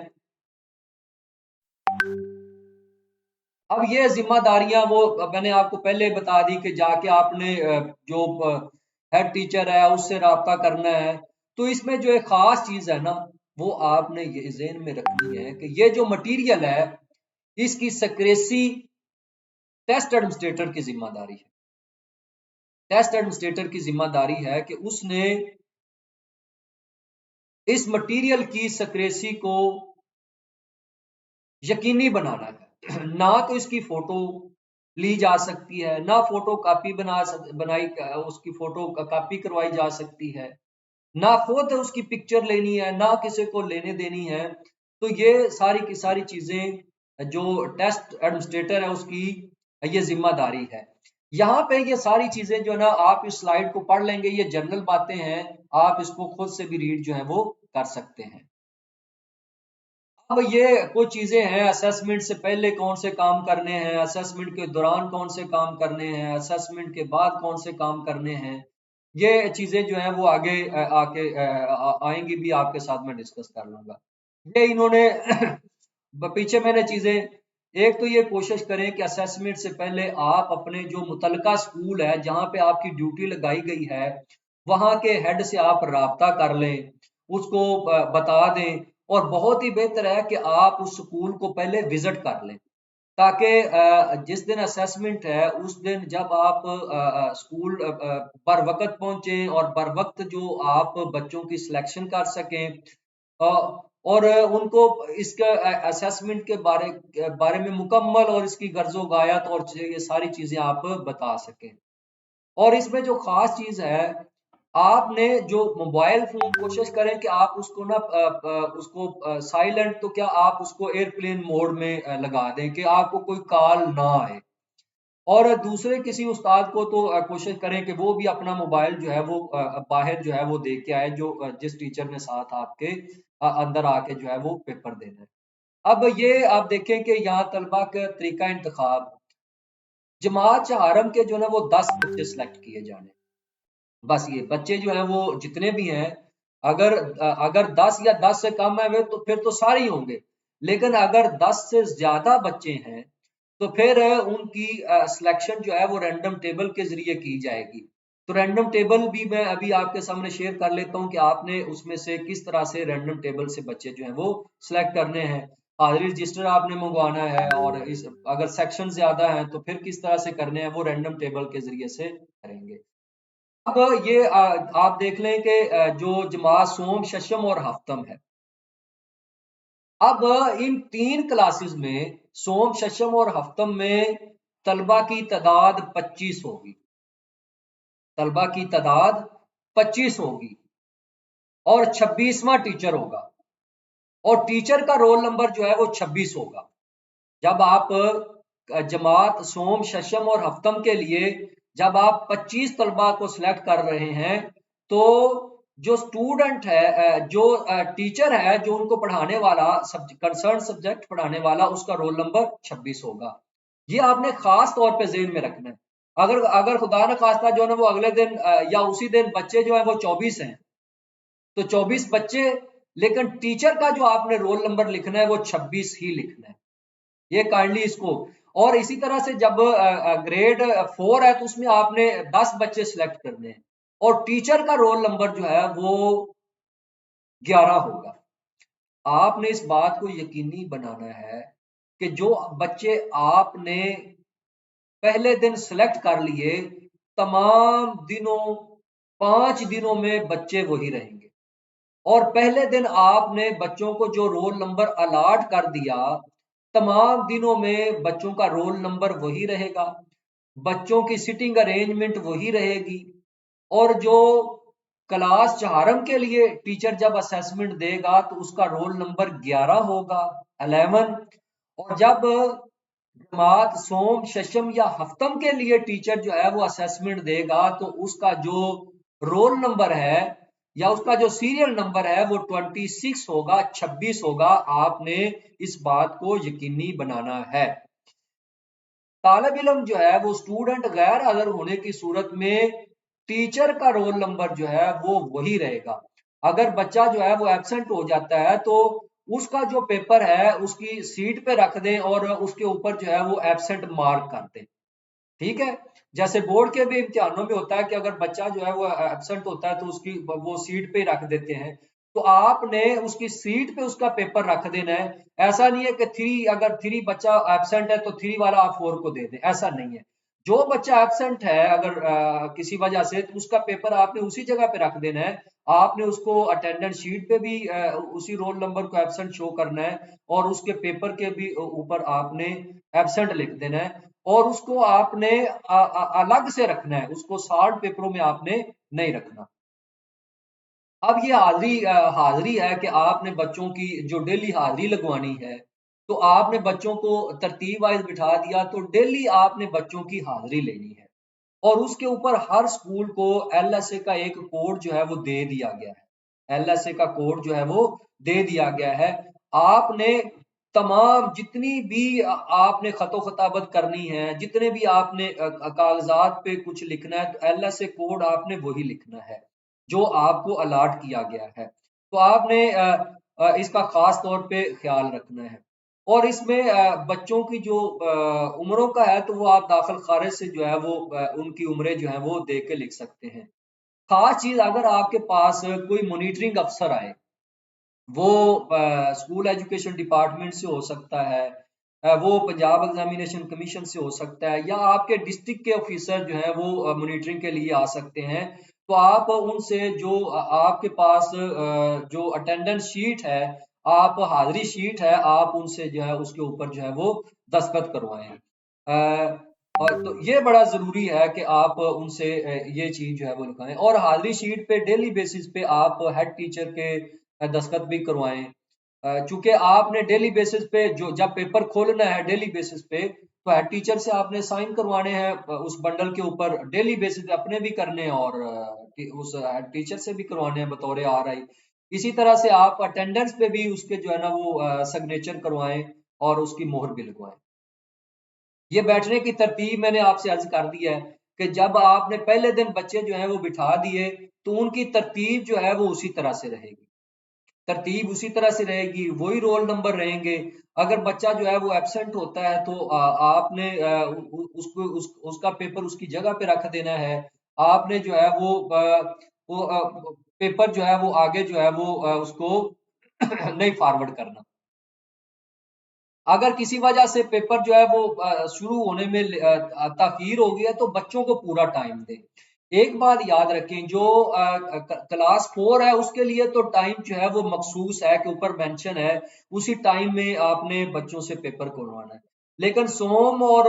अब ये जिम्मेदारियां वो मैंने आपको पहले बता दी कि जाके आपने जो हेड टीचर है उससे राब्ता करना है। तो इसमें जो एक खास चीज है ना, वो आपने ये ज़हन में रखनी है कि ये जो मटेरियल है इसकी सक्रेसी टेस्ट एडमिनिस्ट्रेटर की जिम्मेदारी है। टेस्ट एडमिनिस्ट्रेटर की जिम्मेदारी है कि उसने इस मटेरियल की सक्रेसी को यकीनी बनाना है। ना तो इसकी फोटो ली जा सकती है, ना फोटो कापी बनाई उसकी फोटो कॉपी करवाई जा सकती है, ना खुद उसकी पिक्चर लेनी है, ना किसी को लेने देनी है। तो ये सारी की सारी चीजें जो टेस्ट एडमिनिस्ट्रेटर है उसकी ये जिम्मेदारी है। यहाँ पे ये सारी चीजें जो है ना, आप इस स्लाइड को पढ़ लेंगे, ये जनरल बातें हैं, आप इसको खुद से भी रीड जो है वो कर सकते हैं। अब ये कुछ चीजें हैं, असेसमेंट से पहले कौन से काम करने हैं, असेसमेंट के दौरान कौन से काम करने हैं, असेसमेंट के बाद कौन से काम करने हैं। ये चीजें जो हैं वो आगे आके आएंगी भी, आपके साथ में डिस्कस कर लूंगा। ये इन्होंने पीछे मैंने चीजें, एक तो ये कोशिश करें कि असेसमेंट से पहले आप अपने जो मुतलका स्कूल है जहां पे आपकी ड्यूटी लगाई गई है, वहां के हेड से आप राब्ता कर लें, उसको बता दें। और बहुत ही बेहतर है कि आप उस स्कूल को पहले विजिट कर लें, ताकि जिस दिन असेसमेंट है उस दिन जब आप स्कूल बर वक्त पहुंचे और बर वक्त जो आप बच्चों की सिलेक्शन कर सकें। और उनको इसके असेसमेंट के बारे में मुकम्मल और इसकी गर्जो गायत और ये सारी चीजें आप बता सकें। और इसमें जो खास चीज है, आपने जो मोबाइल फोन कोशिश करें कि आप उसको ना उसको साइलेंट, तो क्या आप उसको एयरप्लेन मोड में लगा दें कि आपको कोई कॉल ना आए। और दूसरे किसी उस्ताद को तो कोशिश करें कि वो भी अपना मोबाइल जो है वो बाहर जो है वो दे के आए, जो जिस टीचर ने साथ आपके अंदर आके जो है वो पेपर देना है। अब ये आप देखें कि यहाँ तलबा का तरीका इंतखाब, जमात चाहरम के जो है वो 10 बच्चे सिलेक्ट किए जाने। बस ये बच्चे जो है वो जितने भी हैं, अगर 10 या 10 से कम है वे, तो फिर तो सारे ही होंगे। लेकिन अगर 10 से ज्यादा बच्चे हैं तो फिर उनकी सिलेक्शन जो है वो रैंडम टेबल के जरिए की जाएगी। तो रैंडम टेबल भी मैं अभी आपके सामने शेयर कर लेता हूँ कि आपने उसमें से किस तरह से रैंडम टेबल से बच्चे जो है वो सिलेक्ट करने हैं। हाजिरी रजिस्टर आपने मंगवाना है, और इस अगर सेक्शन ज्यादा है तो फिर किस तरह से करने हैं वो रैंडम टेबल के जरिए से करेंगे। अब ये आप देख लें कि जो जमात सोम शशम और हफ्तम है, अब इन 3 क्लासेस में सोम शशम और हफ्तम में तलबा की तादाद 25 होगी। तलबा की तादाद 25 होगी और 26वां टीचर होगा, और टीचर का रोल नंबर जो है वो 26 होगा। जब आप जमात सोम शशम और हफ्तम के लिए जब आप 25 तलबा को सिलेक्ट कर रहे हैं, तो जो स्टूडेंट है, जो टीचर है, जो उनको पढ़ाने वाला, कंसर्न सब्जेक्ट पढ़ाने वाला, उसका रोल नंबर 26 होगा। ये आपने खास तौर पे जेहन में रखना है। अगर अगर खुदा न खास्ता जो है वो अगले दिन या उसी दिन बच्चे जो है वो 24 हैं, तो 24 बच्चे, लेकिन टीचर का जो आपने रोल नंबर लिखना है वो 26 ही लिखना है। ये काइंडली इसको, और इसी तरह से जब ग्रेड 4 है तो उसमें आपने 10 बच्चे सिलेक्ट करने हैं, और टीचर का रोल नंबर जो है वो 11 होगा। आपने इस बात को यकीनी बनाना है कि जो बच्चे आपने पहले दिन सिलेक्ट कर लिए, तमाम दिनों 5 दिनों में बच्चे वही रहेंगे। और पहले दिन आपने बच्चों को जो रोल नंबर अलाट कर दिया, तमाम दिनों में बच्चों का रोल नंबर वही रहेगा, बच्चों की सिटिंग अरेंजमेंट वही रहेगी। और जो क्लास चारम के लिए टीचर जब असेसमेंट देगा तो उसका रोल नंबर 11 होगा, 11। और जब जमात सोम शशम या हफ्तम के लिए टीचर जो है वो असेसमेंट देगा तो उसका जो रोल नंबर है या उसका जो सीरियल नंबर है वो 26 होगा, 26 होगा। आपने इस बात को यकीनी बनाना है। तालिब इल्म जो है वो स्टूडेंट गैर हाजिर होने की सूरत में टीचर का रोल नंबर जो है वो वही रहेगा। अगर बच्चा जो है वो एब्सेंट हो जाता है तो उसका जो पेपर है उसकी सीट पे रख दें और उसके ऊपर जो है वो एब्सेंट मार्क कर दें। ठीक है, जैसे बोर्ड के भी इम्तिहानों में होता है कि अगर बच्चा जो है वो एब्सेंट होता है तो उसकी वो सीट पे रख देते हैं, तो आपने उसकी सीट पे उसका पेपर रख देना है। ऐसा नहीं है कि अगर 3 बच्चा एब्सेंट है तो 3 वाला आप 4 को दे दें, ऐसा नहीं है। जो बच्चा एब्सेंट है अगर किसी वजह से, तो उसका पेपर आपने उसी जगह पे रख देना है। आपने उसको अटेंडेंस शीट पे भी उसी रोल नंबर को एब्सेंट शो करना है, और उसके पेपर के भी ऊपर आपने एब्सेंट लिख देना है, और उसको आपने अलग से रखना है, उसको सॉर्ट पेपरों में आपने नहीं रखना। अब ये हाजिरी है कि आपने बच्चों की जो डेली हाजिरी लगवानी है, तो आपने बच्चों को तरतीब वाइज बिठा दिया, तो डेली आपने बच्चों की हाजिरी लेनी है। और उसके ऊपर हर स्कूल को एलएसए का एक कोड जो है वो दे दिया गया है। एलएसए का कोड जो है वो दे दिया गया है। आपने तमाम जितनी भी आपने खतो खताबत करनी है, जितने भी आपने कागजात पे कुछ लिखना है, तो एलएसए कोड आपने वही लिखना है जो आपको अलाट किया गया है। तो आपने इसका खास तौर पे ख्याल रखना है। और इसमें बच्चों की जो उम्रों का है, तो वो आप दाखिल खारिज से जो है वो उनकी उम्रें जो है वो दे के लिख सकते हैं। खास चीज, अगर आपके पास कोई मॉनिटरिंग अफसर आए, वो स्कूल एजुकेशन डिपार्टमेंट से हो सकता है, वो पंजाब एग्जामिनेशन कमीशन से हो सकता है, या आपके डिस्ट्रिक्ट के ऑफिसर जो है वो मॉनिटरिंग के लिए आ सकते हैं। तो आप उनसे जो आपके पास जो अटेंडेंस शीट है, आप हाजिरी शीट है, आप उनसे जो है उसके ऊपर जो है वो दस्तखत करवाएं। और तो ये बड़ा जरूरी है कि आप उनसे ये चीज जो है वो लिखवाएं, और हाजिरी शीट पे डेली बेसिस पे आप हेड टीचर के दस्तखत भी करवाएं। चूंकि आपने डेली बेसिस पे जो जब पेपर खोलना है डेली बेसिस पे, तो हेड टीचर से आपने साइन करवाने हैं उस बंडल के ऊपर, डेली बेसिस पे अपने भी करने हैं और उस हेड टीचर से भी करवाने हैं बतौर RI। इसी तरह से आप अटेंडेंस पे भी उसके जो है ना वो सिग्नेचर करवाएं और उसकी मोहर भी लगवाएं। ये बैठने की तरतीब मैंने आपसे अर्ज कर दिया है कि जब आपने पहले दिन बच्चे जो है वो बिठा दिए, तो उनकी तरतीब जो है वो उसी तरह से रहेगी, तरतीब उसी तरह से रहेगी, वही रोल नंबर रहेंगे। अगर बच्चा जो है वो एब्सेंट होता है तो आपने उसको उसका पेपर उसकी जगह पे रख देना है। आपने जो है वो पेपर जो है वो आगे जो है वो उसको नहीं फॉरवर्ड करना। अगर किसी वजह से पेपर जो है वो शुरू होने में ताखीर हो गया, तो बच्चों को पूरा टाइम दें। एक बात याद रखें, जो क्लास 4 है उसके लिए तो टाइम जो है वो मखसूस है, के ऊपर मेंशन है, उसी टाइम में आपने बच्चों से पेपर करवाना है। लेकिन सोम और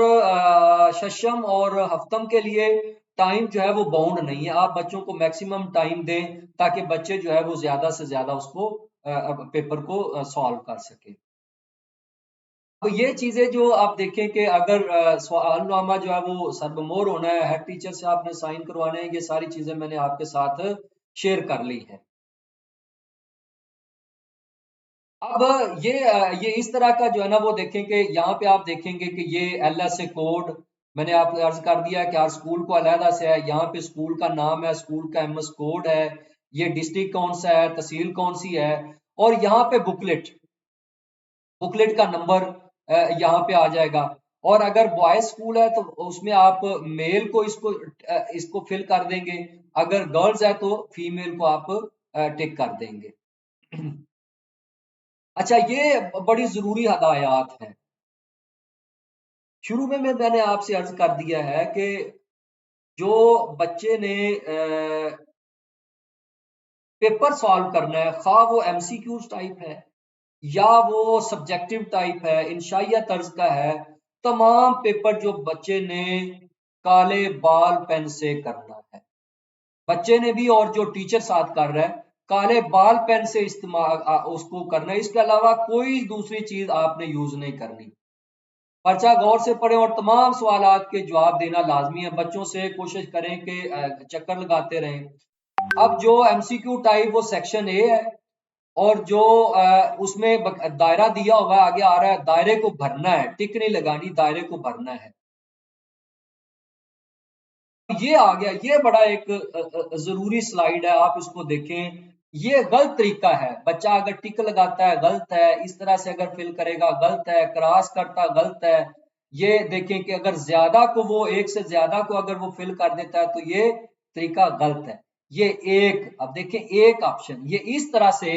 शशम और हफ्तम के लिए टाइम जो है वो बाउंड नहीं है, आप बच्चों को मैक्सिमम टाइम दें ताकि बच्चे जो है वो ज्यादा से ज्यादा उसको पेपर को सॉल्व कर सके। तो ये चीजें जो आप देखें कि अगर सवालनामा जो है वो सर्वमोर होना है, हेड टीचर से आपने साइन करवाने हैं, ये सारी चीजें मैंने आपके साथ शेयर कर ली है। अब ये इस तरह का जो है ना वो देखें कि यहाँ पे आप देखेंगे कि ये LSA कोड मैंने आपको अर्ज कर दिया कि हर स्कूल को अलहदा से है। यहाँ पे स्कूल का नाम है, स्कूल का MS कोड है, ये डिस्ट्रिक्ट कौन सा है, तहसील कौन सी है, और यहाँ पे बुकलेट बुकलेट का नंबर यहाँ पे आ जाएगा। और अगर बॉयज स्कूल है तो उसमें आप मेल को इसको फिल कर देंगे, अगर गर्ल्स है तो फीमेल को आप टिक कर देंगे। अच्छा, ये बड़ी जरूरी हदायत है। शुरू में मैंने आपसे अर्ज कर दिया है कि जो बच्चे ने पेपर सॉल्व करना है, खा वो MCQs टाइप है या वो सब्जेक्टिव टाइप है, इंशाइया तर्ज का है, तमाम पेपर जो बच्चे ने काले बाल पेन से करना है, बच्चे ने भी और जो टीचर साथ कर रहा है काले बाल पेन से इस्तेमाल उसको करना है। इसके अलावा कोई दूसरी चीज आपने यूज नहीं करनी। पर्चा गौर से पढ़ें और तमाम सवालात के जवाब देना लाजमी है। बच्चों से कोशिश करें कि चक्कर लगाते रहें। अब जो MCQ टाइप वो सेक्शन A है, और जो उसमें दायरा दिया हुआ है, आगे आ रहा है दायरे को भरना है, टिक नहीं लगानी, दायरे को भरना है। ये आ गया, ये बड़ा एक जरूरी स्लाइड है, आप इसको देखें। ये गलत तरीका है, बच्चा अगर टिक लगाता है गलत है, इस तरह से अगर फिल करेगा गलत है, क्रॉस करता गलत है। ये देखें कि अगर ज्यादा को वो एक से ज्यादा को अगर वो फिल कर देता है तो ये तरीका गलत है। ये एक, अब देखें एक ऑप्शन ये इस तरह से,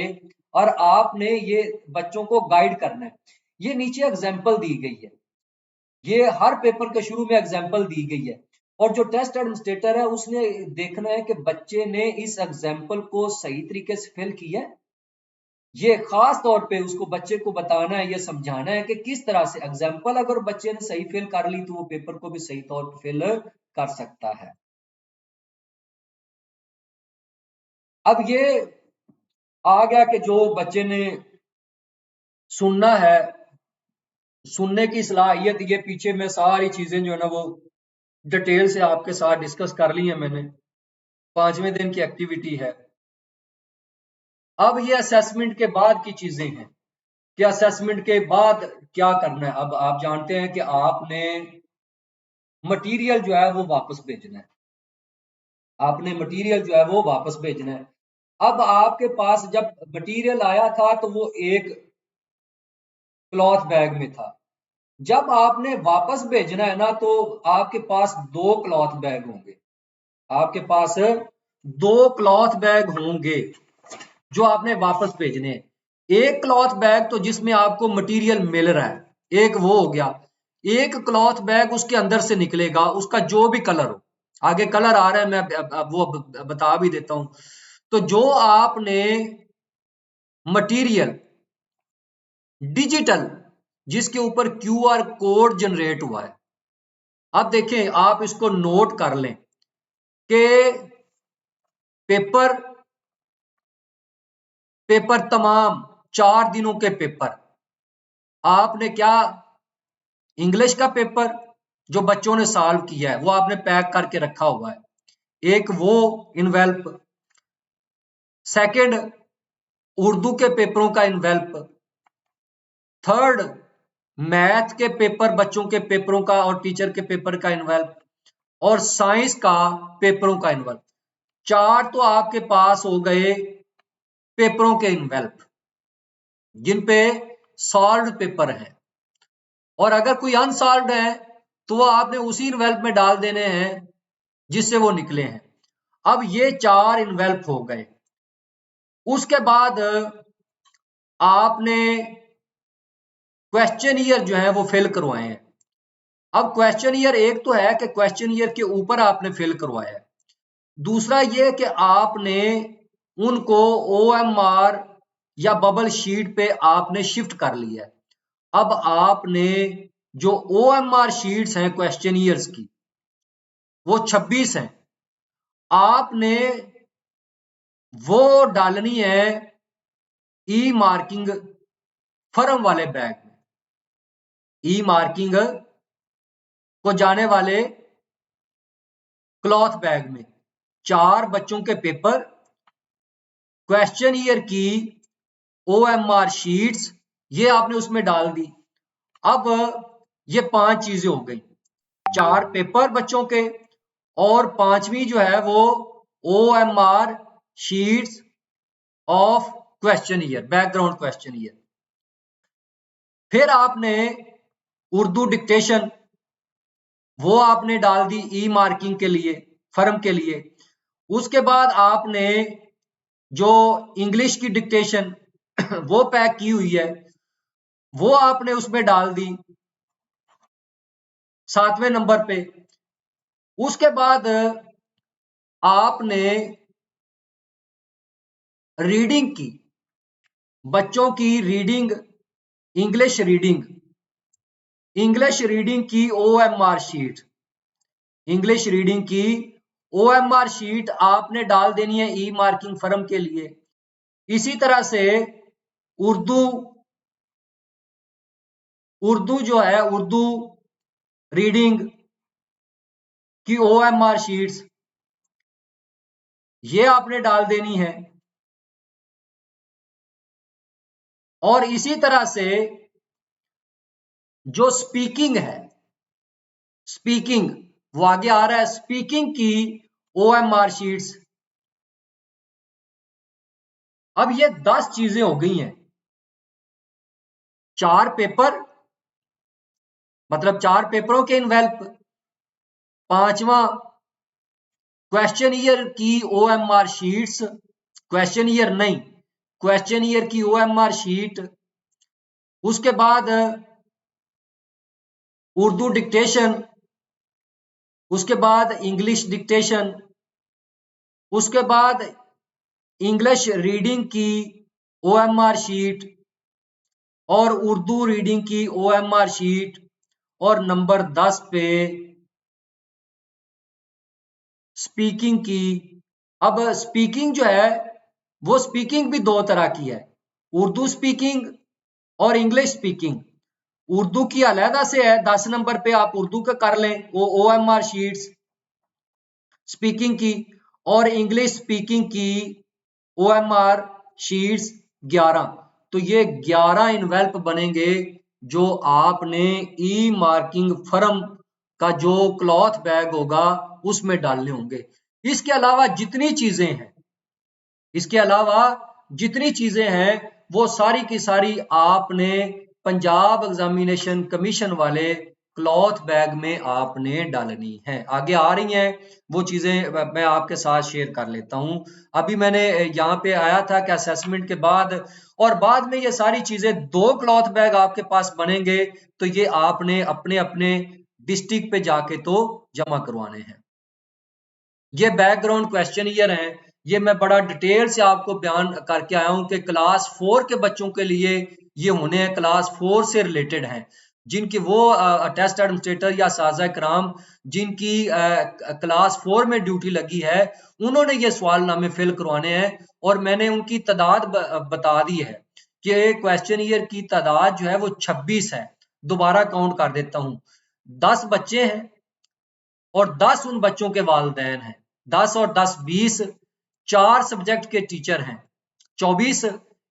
और आपने ये बच्चों को गाइड करना है। ये नीचे एग्जाम्पल दी गई है, ये हर पेपर के शुरू में एग्जाम्पल दी गई है, और जो टेस्ट एडमिनिस्ट्रेटर है उसने देखना है कि बच्चे ने इस एग्जाम्पल को सही तरीके से फिल किया है। ये खास तौर पे उसको बच्चे को बताना है, ये समझाना है कि किस तरह से एग्जाम्पल अगर बच्चे ने सही फिल कर ली तो वो पेपर को भी सही तौर पे फिल कर सकता है। अब ये आ गया कि जो बच्चे ने सुनना है, सुनने की सलाहियत, ये पीछे में सारी चीजें जो है ना वो डिटेल से आपके साथ डिस्कस कर ली है मैंने। 5वें दिन की एक्टिविटी है। अब ये असेसमेंट के बाद की चीजें हैं कि असेसमेंट के बाद क्या करना है। अब आप जानते हैं कि आपने मटेरियल जो है वो वापस भेजना है, आपने मटेरियल जो है वो वापस भेजना है। अब आपके पास जब मटेरियल आया था तो वो एक क्लॉथ बैग में था। जब आपने वापस भेजना है ना तो आपके पास दो क्लॉथ बैग होंगे, आपके पास दो क्लॉथ बैग होंगे जो आपने वापस भेजने हैं। एक क्लॉथ बैग तो जिसमें आपको मटेरियल मिल रहा है, एक वो हो गया। एक क्लॉथ बैग उसके अंदर से निकलेगा, उसका जो भी कलर हो, आगे कलर आ रहा है, मैं वो बता भी देता हूं। तो जो आपने मटेरियल डिजिटल जिसके ऊपर क्यूआर कोड जनरेट हुआ है, अब देखें आप इसको नोट कर लें कि पेपर पेपर तमाम 4 दिनों के पेपर आपने क्या, इंग्लिश का पेपर जो बच्चों ने सॉल्व किया है वो आपने पैक करके रखा हुआ है, एक वो इन्वेल्प। सेकंड, उर्दू के पेपरों का इन्वेल्प। थर्ड, मैथ के पेपर बच्चों के पेपरों का और टीचर के पेपर का इन्वेल्प। और साइंस का पेपरों का इन्वेल्प। 4 तो आपके पास हो गए पेपरों के इन्वेल्प जिन पे सॉल्व्ड पेपर है, और अगर कोई अनसॉल्व्ड है तो वो आपने उसी इन्वेल्प में डाल देने हैं जिससे वो निकले हैं। अब ये 4 इन्वेल्प हो गए। उसके बाद आपने क्वेश्चन ईयर जो है वो फिल करवाए हैं। अब क्वेश्चन ईयर एक तो है कि क्वेश्चन ईयर के ऊपर आपने फिल करवाया है, दूसरा ये कि आपने उनको ओएमआर या बबल शीट पे आपने शिफ्ट कर लिया है। अब आपने जो ओएमआर शीट्स हैं क्वेश्चन ईयर्स की वो 26 हैं, आपने वो डालनी है ई मार्किंग फर्म वाले बैग में। ई मार्किंग को जाने वाले क्लॉथ बैग में 4 बच्चों के पेपर, क्वेश्चन ईयर की ओएमआर शीट्स ये आपने उसमें डाल दी। अब ये 5 चीजें हो गई, 4 पेपर बच्चों के और 5वीं जो है वो OMR sheets of question year, background question year. फिर आपने उर्दू डिक्टेशन वो आपने डाल दी ई मार्किंग के लिए, फर्म के लिए। उसके बाद आपने जो इंग्लिश की डिक्टेशन वो पैक की हुई है वो आपने उसमें डाल दी 7वें नंबर पे। उसके बाद आपने रीडिंग की, बच्चों की reading, English reading, English reading की ओएमआर शीट, इंग्लिश रीडिंग की ओएमआर शीट आपने डाल देनी है ई मार्किंग फर्म के लिए। इसी तरह से उर्दू उर्दू जो है उर्दू रीडिंग की ओएमआर शीट्स ये आपने डाल देनी है। और इसी तरह से जो स्पीकिंग है, स्पीकिंग वो आगे आ रहा है, स्पीकिंग की ओएमआर शीट्स। अब ये 10 चीजें हो गई हैं, 4 पेपर मतलब 4 पेपरों के इन्वेल्प, 5वां क्वेश्चन ईयर की ओएमआर शीट्स, क्वेश्चन ईयर नहीं, क्वेश्चन ईयर की ओएमआर शीट। उसके बाद उर्दू डिक्टेशन, उसके बाद इंग्लिश डिक्टेशन, उसके बाद इंग्लिश रीडिंग की ओएमआर शीट और उर्दू रीडिंग की ओएमआर शीट। और नंबर 10 पे स्पीकिंग की। अब स्पीकिंग जो है वो स्पीकिंग भी 2 तरह की है, उर्दू स्पीकिंग और इंग्लिश स्पीकिंग। उर्दू की अलहदा से है, 10 नंबर पे आप उर्दू का कर लें वो ओएमआर शीट्स स्पीकिंग की, और इंग्लिश स्पीकिंग की ओएमआर शीट्स 11। तो ये 11 इन्वेल्प बनेंगे जो आपने ई मार्किंग फर्म का जो क्लॉथ बैग होगा उसमें डालने होंगे। इसके अलावा जितनी चीजें हैं, इसके अलावा जितनी चीजें हैं वो सारी की सारी आपने पंजाब एग्जामिनेशन कमीशन वाले क्लॉथ बैग में आपने डालनी है। आगे आ रही हैं वो चीजें मैं आपके साथ शेयर कर लेता हूं। अभी मैंने यहाँ पे आया था कि असेसमेंट के बाद और बाद में ये सारी चीजें 2 क्लॉथ बैग आपके पास बनेंगे, तो ये आपने अपने अपने डिस्ट्रिक्ट पे जाके तो जमा करवाने हैं। ये बैकग्राउंड क्वेश्चन ईयर हैं। ये मैं बड़ा डिटेल से आपको बयान करके आया हूं कि क्लास 4 के बच्चों के लिए ये होने हैं, क्लास 4 से रिलेटेड हैं, जिनकी वो टेस्ट एडमिनिस्ट्रेटर या साजा कराम जिनकी क्लास 4 में ड्यूटी लगी है, उन्होंने ये सवालनामे फिल करवाने हैं। और मैंने उनकी तादाद बता दी है कि क्वेश्चन ईयर की तादाद जो है वो 26 है। दोबारा काउंट कर देता हूं, 10 बच्चे हैं और 10 उन बच्चों के वालिदैन हैं। 10 और 10 20, 4 सब्जेक्ट के टीचर हैं 24,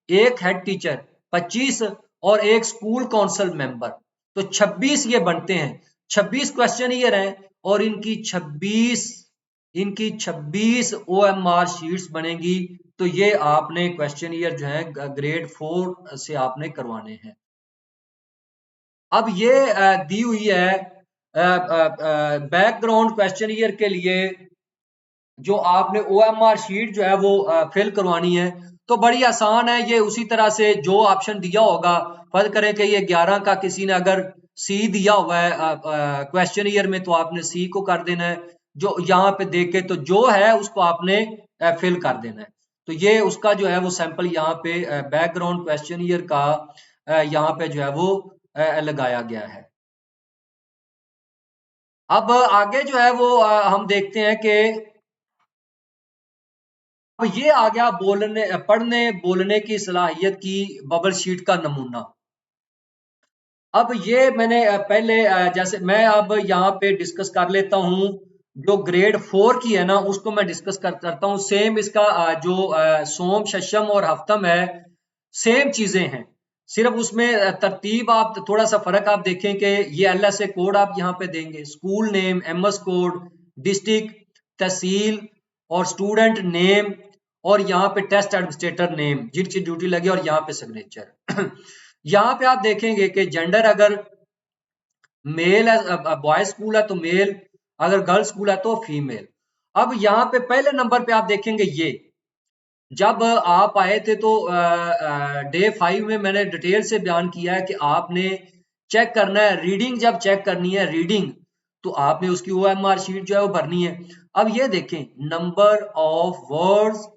एक हेड टीचर 25 और एक स्कूल काउंसिल मेंबर, तो 26 ये बनते हैं। 26 क्वेश्चन ईयर हैं और इनकी 26 OMR शीट्स बनेगी। तो ये आपने क्वेश्चन ईयर जो है ग्रेड 4 से आपने करवाने हैं। अब ये दी हुई है बैकग्राउंड क्वेश्चन ईयर के लिए जो आपने OMR शीट जो है वो फिल करवानी है। तो बड़ी आसान है, ये उसी तरह से जो ऑप्शन दिया होगा, फर्ज करें कि ये 11 का किसी ने अगर सी दिया हुआ है क्वेश्चन ईयर में, तो आपने सी को कर देना है। जो यहाँ पे देख के तो जो है उसको आपने फिल कर देना है। तो ये उसका जो है वो सैंपल यहाँ पे बैकग्राउंड क्वेश्चन ईयर का यहाँ पे जो है वो लगाया गया है। अब आगे जो है वो हम देखते हैं कि अब ये आ गया पढ़ने बोलने की सलाहियत की बबल शीट का नमूना। अब ये मैंने पहले जैसे मैं अब यहाँ पे डिस्कस कर लेता हूँ, जो ग्रेड 4 की है ना उसको मैं डिस्कस करता हूँ। सेम इसका जो सोम शशम और हफ्तम है, सेम चीजें हैं, सिर्फ उसमें तरतीब आप थोड़ा सा फर्क आप देखें कि ये LSA कोड आप यहाँ पे देंगे, school name, MS code, district, तहसील और स्टूडेंट नेम, और यहाँ पे टेस्ट एडमिनिस्ट्रेटर नेम जिनकी ड्यूटी लगी, और यहाँ पे सिग्नेचर। यहाँ पे आप देखेंगे कि जेंडर अगर मेल है, बॉयज स्कूल है तो मेल, अगर गर्ल्स स्कूल है तो फीमेल। अब यहाँ पे पहले नंबर पे आप देखेंगे ये, जब आप आए थे तो डे 5 में मैंने डिटेल से बयान किया है कि आपने चेक करना है रीडिंग, जब चेक करनी है रीडिंग तो आपने उसकी OMR शीट जो है वो भरनी है। अब ये देखें, number of words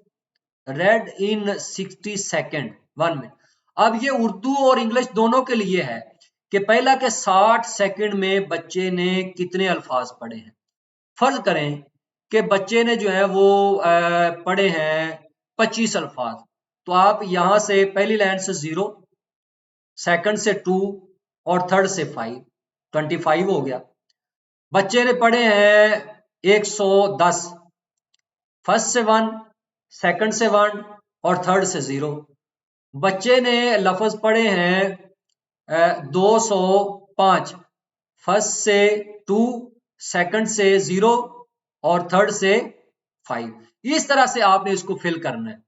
red in 60 second 1 minute. अब ये उर्दू और इंग्लिश दोनों के लिए है कि पहला के 60 सेकंड में बच्चे ने कितने अल्फाज पढ़े हैं। फर्ज करें कि बच्चे ने जो है वो पढ़े हैं 25 अल्फाज, तो आप यहां से पहली लाइन से 0, सेकंड से 2 और थर्ड से 5, 25 हो गया। बच्चे ने पढ़े हैं 110, फर्स्ट से 1, सेकंड से 1 और थर्ड से 0। बच्चे ने लफ्ज पढ़े हैं 205, फर्स्ट से 2, सेकंड से 0 और थर्ड से 5। इस तरह से आपने इसको फिल करना है।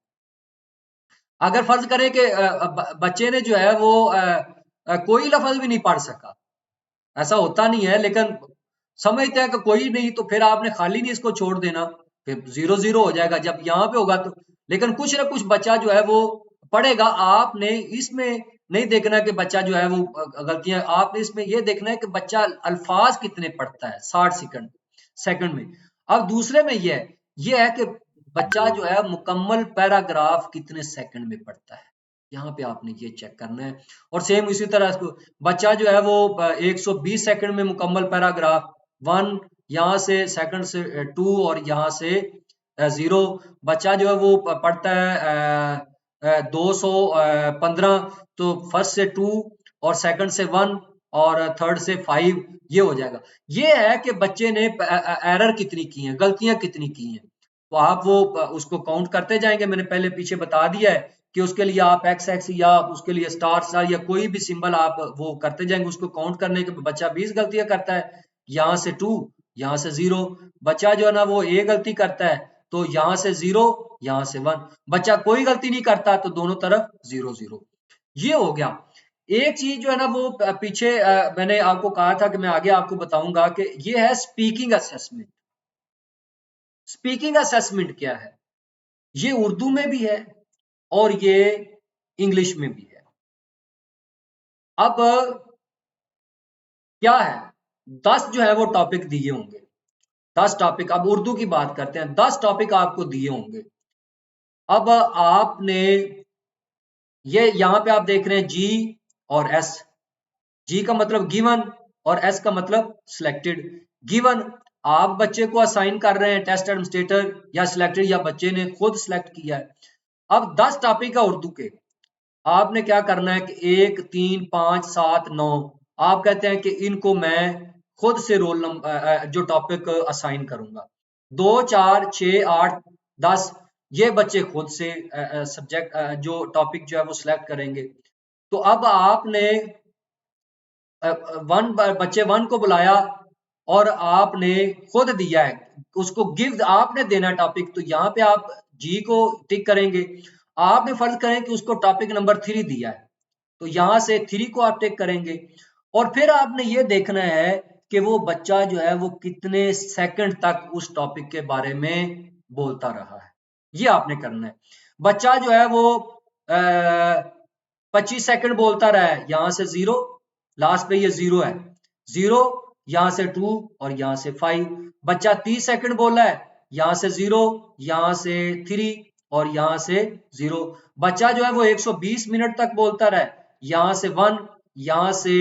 अगर फर्ज करें कि बच्चे ने जो है वो कोई लफ्ज भी नहीं पढ़ सका, ऐसा होता नहीं है, लेकिन समझते हैं कि कोई नहीं, तो फिर आपने खाली नहीं इसको छोड़ देना, फिर 0-0 हो जाएगा जब यहाँ पे होगा तो। लेकिन कुछ ना कुछ बच्चा जो है वो पढ़ेगा। आपने इसमें नहीं देखना कि बच्चा जो है वो गलतियां, आपने इसमें ये देखना है कि बच्चा अल्फाज कितने पढ़ता है 60 सेकंड में। अब दूसरे में ये है कि बच्चा जो है मुकम्मल पैराग्राफ कितने सेकंड में पढ़ता है, यहाँ पे आपने ये चेक करना है। और सेम इसी तरह बच्चा जो है वो 120 सेकंड में मुकम्मल पैराग्राफ 1, यहाँ से सेकंड से 2 और यहाँ से 0। बच्चा जो है वो पढ़ता है 215, तो फर्स्ट से 2 और सेकंड से 1 और थर्ड से 5, ये हो जाएगा। ये है कि बच्चे ने एरर कितनी की है, गलतियां कितनी की हैं, तो आप वो उसको काउंट करते जाएंगे। मैंने पहले पीछे बता दिया है कि उसके लिए आप XX या उसके लिए स्टार स्टार या कोई भी सिंबल आप वो करते जाएंगे उसको काउंट करने के। बच्चा 20 गलतियां करता है, यहाँ से 2, यहाँ से 0। बच्चा जो है ना वो ए गलती करता है, तो यहाँ से 0, यहाँ से 1। बच्चा कोई गलती नहीं करता तो दोनों तरफ 0-0। ये हो गया। एक चीज जो है ना वो पीछे मैंने आपको कहा था कि मैं आगे आपको बताऊंगा कि ये है स्पीकिंग असेसमेंट। स्पीकिंग असेसमेंट क्या है, ये उर्दू में भी है और ये इंग्लिश में भी है। अब क्या है, 10 जो है वो टॉपिक दिए होंगे, 10 टॉपिक, अब उर्दू की बात करते हैं। 10 टॉपिक आपको दिए होंगे। अब आपने ये यहाँ पे आप देख रहे हैं जी और एस। जी का मतलब गिवन और एस का मतलब सिलेक्टेड। गिवन आप बच्चे को असाइन कर रहे हैं टेस्ट एडमिनिस्ट्रेटर या सिलेक्टेड, या बच्चे ने खुद सिलेक्ट किया है। अब 10 टॉपिक है उर्दू के, आपने क्या करना है कि 1 3 5 7 9 आप कहते हैं कि इनको मैं खुद से रोल नंबर जो टॉपिक असाइन करूंगा। 2 4 6 8 10 ये बच्चे खुद से सब्जेक्ट जो टॉपिक जो है वो सिलेक्ट करेंगे। तो अब आपने बच्चे वन को बुलाया और आपने खुद दिया है उसको, गिव आपने देना टॉपिक। तो यहाँ पे आप जी को टिक करेंगे। आपने फर्ज करें कि उसको टॉपिक नंबर 3 दिया है, तो यहां से 3 को आप टिक करेंगे। और फिर आपने ये देखना है कि वो बच्चा जो है वो कितने सेकंड तक उस टॉपिक के बारे में बोलता रहा है, ये आपने करना है। बच्चा जो है वो 25 सेकंड बोलता रहा है, यहां से 0, लास्ट पे ये 0 है, 0 यहां से 2 और यहां से 5। बच्चा 30 सेकंड बोला है, यहां से 0, यहां से 3 और यहां से 0। बच्चा जो है वो 120 मिनट तक बोलता रहा है, यहां से 1, यहां से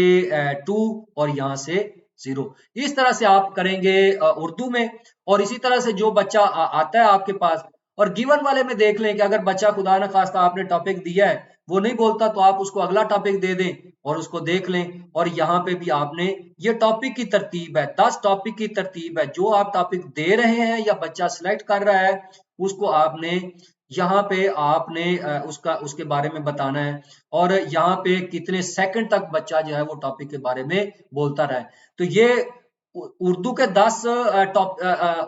2 और यहां से 0। इस तरह से आप करेंगे उर्दू में। और इसी तरह से जो बच्चा आता है आपके पास, और गिवन वाले में देख लें कि अगर बच्चा खुदा ना खास्ता आपने टॉपिक दिया है वो नहीं बोलता, तो आप उसको अगला टॉपिक दे दें और उसको देख लें। और यहाँ पे भी आपने, ये टॉपिक की तरतीब है, 10 टॉपिक की तरतीब है। जो आप टॉपिक दे रहे हैं या बच्चा सिलेक्ट कर रहा है उसको आपने यहाँ पे आपने उसका उसके बारे में बताना है, और यहाँ पे कितने सेकंड तक बच्चा जो है वो टॉपिक के बारे में बोलता रहा है। तो ये उर्दू के 10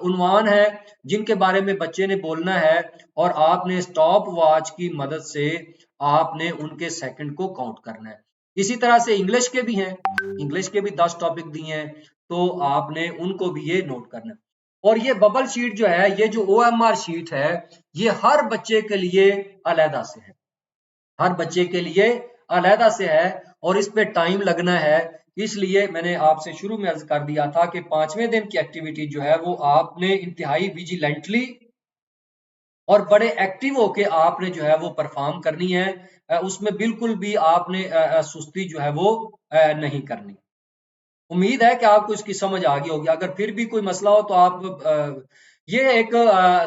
उन्वान है जिनके बारे में बच्चे ने बोलना है, और आपने स्टॉप वॉच की मदद से आपने उनके सेकंड को काउंट करना है। इसी तरह से इंग्लिश के भी हैं, इंग्लिश के भी 10 टॉपिक दिए हैं, तो आपने उनको भी ये नोट करना है। और ये बबल शीट जो है, ये जो OMR शीट है, ये हर बच्चे के लिए अलहदा से है, हर बच्चे के लिए अलहदा से है, और इस पे टाइम लगना है। इसलिए मैंने आपसे शुरू में अर्ज कर दिया था कि 5वें दिन की एक्टिविटी जो है वो आपने इंतहाई विजिलेंटली और बड़े एक्टिव होके आपने जो है वो परफॉर्म करनी है। उसमें बिल्कुल भी आपने सुस्ती जो है वो नहीं करनी। उम्मीद है कि आपको इसकी समझ आ गई होगी। अगर फिर भी कोई मसला हो तो आप ये एक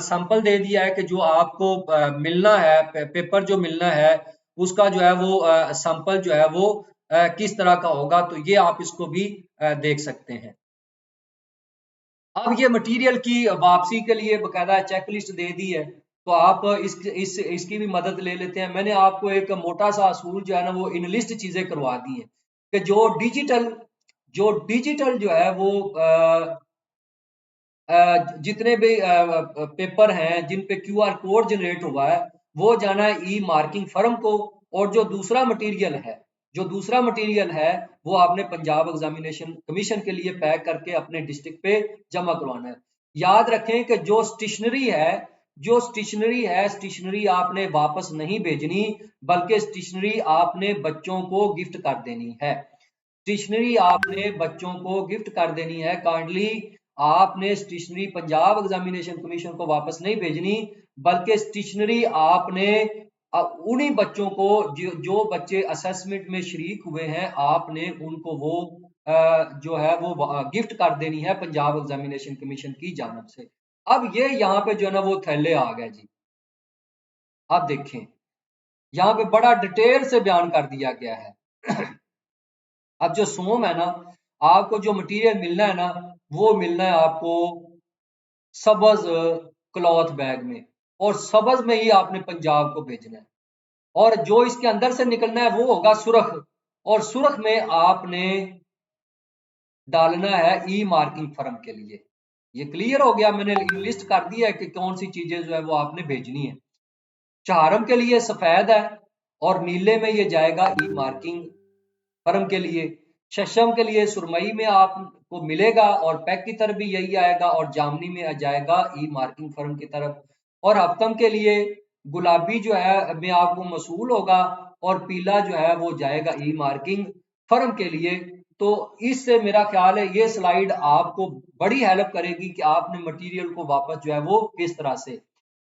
सैंपल दे दिया है कि जो आपको मिलना है, पेपर जो मिलना है उसका जो है वो सैंपल जो है वो किस तरह का होगा, तो ये आप इसको भी देख सकते हैं। अब ये मटेरियल की वापसी के लिए बकायदा चेकलिस्ट दे दी है, तो आप इसकी भी मदद ले लेते हैं। मैंने आपको एक मोटा सा असूल जो है ना वो इन लिस्ट चीजें करवा दी है कि जो डिजिटल जो है वो जितने भी पेपर हैं जिन पे QR कोड जनरेट हुआ है वो जाना है ई मार्किंग फर्म को, और जो दूसरा मटेरियल है वो आपने पंजाब एग्जामिनेशन कमीशन के लिए पैक करके अपने डिस्ट्रिक्ट पे जमा करवाना है। याद रखें कि स्टेशनरी आपने वापस नहीं भेजनी, बल्कि स्टेशनरी आपने बच्चों को गिफ्ट कर देनी है। स्टेशनरी आपने बच्चों को गिफ्ट कर देनी है। काइंडली आपने स्टेशनरी पंजाब एग्जामिनेशन कमीशन को वापस नहीं भेजनी, बल्कि स्टेशनरी आपने उन्हीं बच्चों को जो बच्चे असेसमेंट में शरीक हुए हैं, आपने उनको वो जो है वो गिफ्ट कर देनी है पंजाब एग्जामिनेशन कमीशन की जानब से। अब ये यहाँ पे जो है ना वो थैले आ गए जी। अब देखें, यहाँ पे बड़ा डिटेल से बयान कर दिया गया है। अब जो सोम है ना, आपको जो मटेरियल मिलना है ना वो मिलना है आपको सबज क्लॉथ बैग में, और सबज में ही आपने पंजाब को भेजना है। और जो इसके अंदर से निकलना है वो होगा सुरख, और सुरख में आपने डालना है ई मार्किंग फर्म के लिए। ये क्लियर हो गया, मैंने लिस्ट कर दिया है कि कौन सी चीजें जो है वो आपने भेजनी है। चहारम के लिए सफेद है और नीले में ये जाएगा ई मार्किंग फर्म के लिए। शशम के लिए सुरमई में आपको मिलेगा और पैक की तरफ भी यही आएगा, और जामनी में आ जाएगा ई मार्किंग फर्म की तरफ। और हफ्तम के लिए गुलाबी जो है में आपको मसूल होगा, और पीला जो है वो जाएगा ई मार्किंग फर्म के लिए। तो इससे मेरा ख्याल है ये स्लाइड आपको बड़ी हेल्प करेगी कि आपने मटेरियल को वापस जो है वो किस तरह से,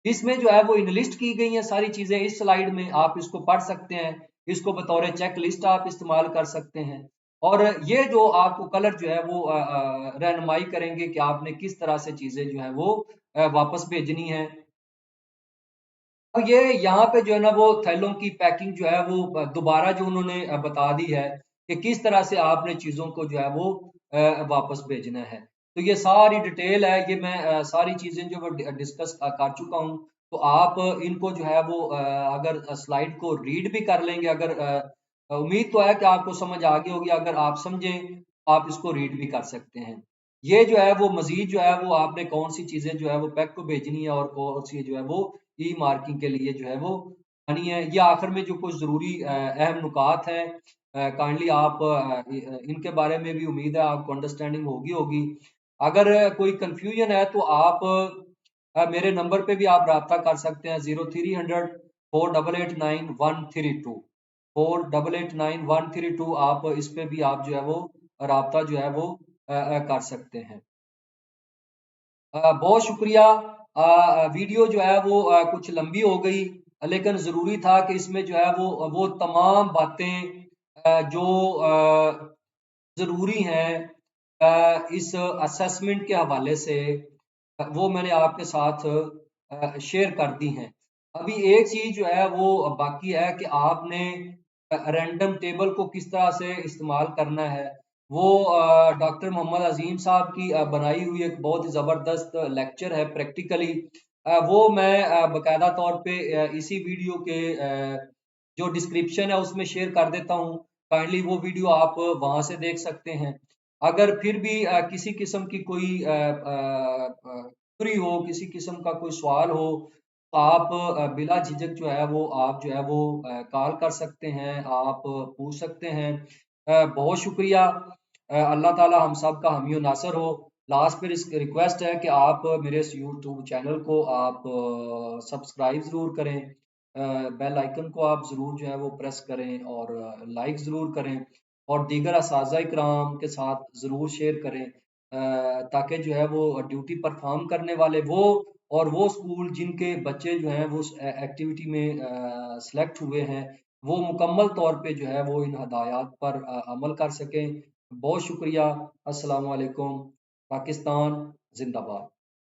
इसमें जो है वो इनलिस्ट की गई हैं सारी चीजें इस स्लाइड में, आप इसको पढ़ सकते हैं, इसको बतौर चेक लिस्ट आप इस्तेमाल कर सकते हैं। और ये जो आपको कलर जो है वो रहनुमाई करेंगे कि आपने किस तरह से चीजें जो है वो वापस भेजनी है। अब ये यहाँ पे जो है ना वो थैलों की पैकिंग जो है वो दोबारा जो उन्होंने बता दी है कि किस तरह से आपने चीज़ों को जो है वो वापस भेजना है। तो ये सारी डिटेल है, ये मैं सारी चीज़ें जो वो डिस्कस कर चुका हूँ। तो आप इनको जो है वो अगर स्लाइड को रीड भी कर लेंगे, अगर उम्मीद तो है कि आपको समझ आ गई होगी, अगर आप समझें आप इसको रीड भी कर सकते हैं। ये जो है वो मजीद जो है वो आपने कौन सी चीज़ें जो है वो पैक को भेजनी है और कौन सी जो है वो ई मार्किंग के लिए जो है वो आनी है। ये आखिर में जो कुछ ज़रूरी अहम नुकात हैं, काइंडली आप इनके बारे में भी उम्मीद है आपको अंडरस्टैंडिंग होगी होगी। अगर कोई कंफ्यूजन है तो आप मेरे नंबर पे भी आप रब्ता कर सकते हैं, 0300 4889132 4889132। आप इस पे भी आप जो है वो रब्ता जो है वो कर सकते हैं। बहुत शुक्रिया। वीडियो जो है वो कुछ लंबी हो गई, लेकिन ज़रूरी था कि इसमें जो है वो तमाम बातें जो ज़रूरी हैं इस असेसमेंट के हवाले से, वो मैंने आपके साथ शेयर कर दी हैं। अभी एक चीज़ जो है वो बाकी है कि आपने रैंडम टेबल को किस तरह से इस्तेमाल करना है। वो डॉक्टर मोहम्मद अजीम साहब की बनाई हुई एक बहुत ही ज़बरदस्त लेक्चर है प्रैक्टिकली, वो मैं बाकायदा तौर पे इसी वीडियो के जो डिस्क्रिप्शन है उसमें शेयर कर देता हूँ। काइंडली वो वीडियो आप वहाँ से देख सकते हैं। अगर फिर भी किसी किस्म की कोई क्वेरी हो, किसी किस्म का कोई सवाल हो, तो आप बिला झिझक जो है वो आप जो है वो कॉल कर सकते हैं, आप पूछ सकते हैं। बहुत शुक्रिया। अल्लाह ताला हम सब का हामी और नासर हो। लास्ट पे रिक्वेस्ट है कि आप मेरे इस यूट्यूब चैनल को आप सब्सक्राइब ज़रूर करें, बेल आइकन को आप ज़रूर जो है वो प्रेस करें और लाइक ज़रूर करें और दीगर असातिज़ा इकराम के साथ ज़रूर शेयर करें, ताकि जो है वो ड्यूटी परफॉर्म करने वाले वो और वो स्कूल जिनके बच्चे जो हैं वो एक्टिविटी में सेलेक्ट हुए हैं, वो मुकम्मल तौर पे जो है वो इन हदायत पर अमल कर सकें। बहुत शुक्रिया। अस्सलाम वालेकुम। पाकिस्तान जिंदाबाद।